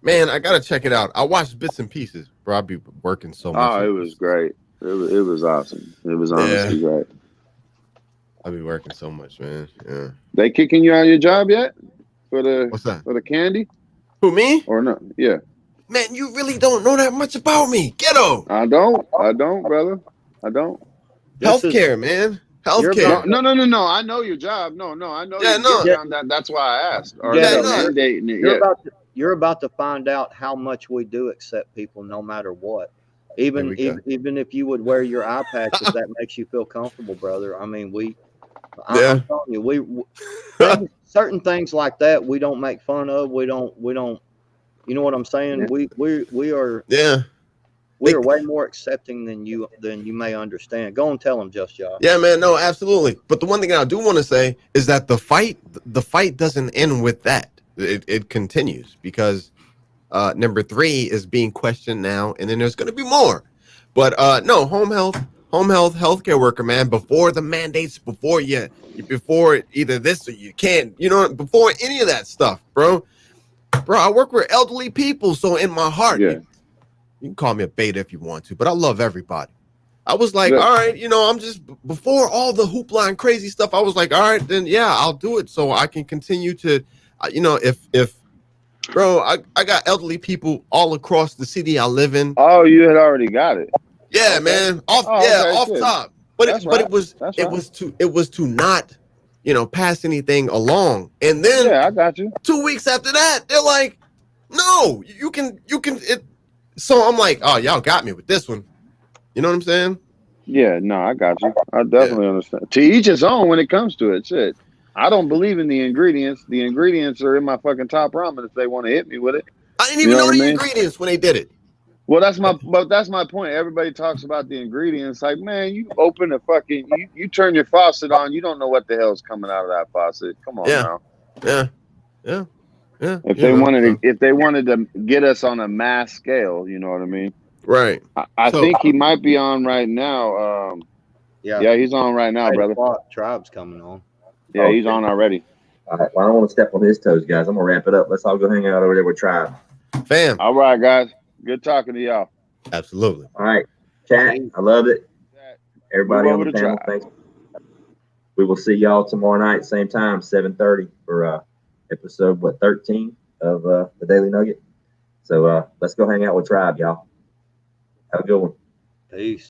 Man, I gotta check it out. I watched bits and pieces, bro. I'll be working so much. Oh, it was great. It was awesome. It was honestly great. I'll be working so much, man. Yeah. They kicking you out of your job yet? What's that? For the candy? Who, me? Or no? Yeah. Man, you really don't know that much about me. Ghetto. I don't, brother. I don't. Healthcare, man. Healthcare. No. I know your job. No. I know. That's why I asked. You're about to find out how much we do accept people, no matter what. Even if you would wear your eye patch, if that makes you feel comfortable, brother. I mean, I'm telling you, we certain things like that we don't make fun of. We don't. You know what I'm saying? We are. Yeah. we're way more accepting than you may understand. Go and tell them, Just Josh. Yeah, man, no, absolutely. But the one thing I do want to say is that the fight doesn't end with that. It continues because number 3 is being questioned now, and then there's going to be more. But no, home health, healthcare worker, man. Before the mandates, before either this or you can't, before any of that stuff, bro. I work with elderly people, so in my heart, Yeah. you can call me a beta if you want to, but I love everybody. I was like, Good. all right, I'm just, before all the hoopla and crazy stuff, I was like, all right, then yeah, I'll do it so I can continue to, if bro, I got elderly people all across the city I live in. Oh, you had already got it. Yeah, Okay. man, off Shit. top. But That's it right. was to not, pass anything along. And then Yeah, I got you. 2 weeks after that, they're like, no, you can it. So I'm like, oh, y'all got me with this one. You know what I'm saying? Yeah, no, I got you. I definitely understand. To each his own when it comes to it. Shit. I don't believe in the ingredients. The ingredients are in my fucking top ramen if they want to hit me with it. I didn't even know the ingredients when they did it. Well, that's my point. Everybody talks about the ingredients. Like, man, you open a fucking you turn your faucet on, you don't know what the hell's coming out of that faucet. Come on now. Yeah. If they wanted to get us on a mass scale, you know what I mean? Right. I think he might be on right now. Yeah, he's on right now, brother. Tribe's coming on. Yeah, he's on already. All right. Well, I don't want to step on his toes, guys. I'm gonna wrap it up. Let's all go hang out over there with Tribe. Fam. All right, guys. Good talking to y'all. Absolutely. All right. Chat. I love it. Everybody on the panel, thanks. We will see y'all tomorrow night, same time, 7:30 for episode 13 of the Daily Nugget. So let's go hang out with Tribe, y'all. Have a good one. Peace.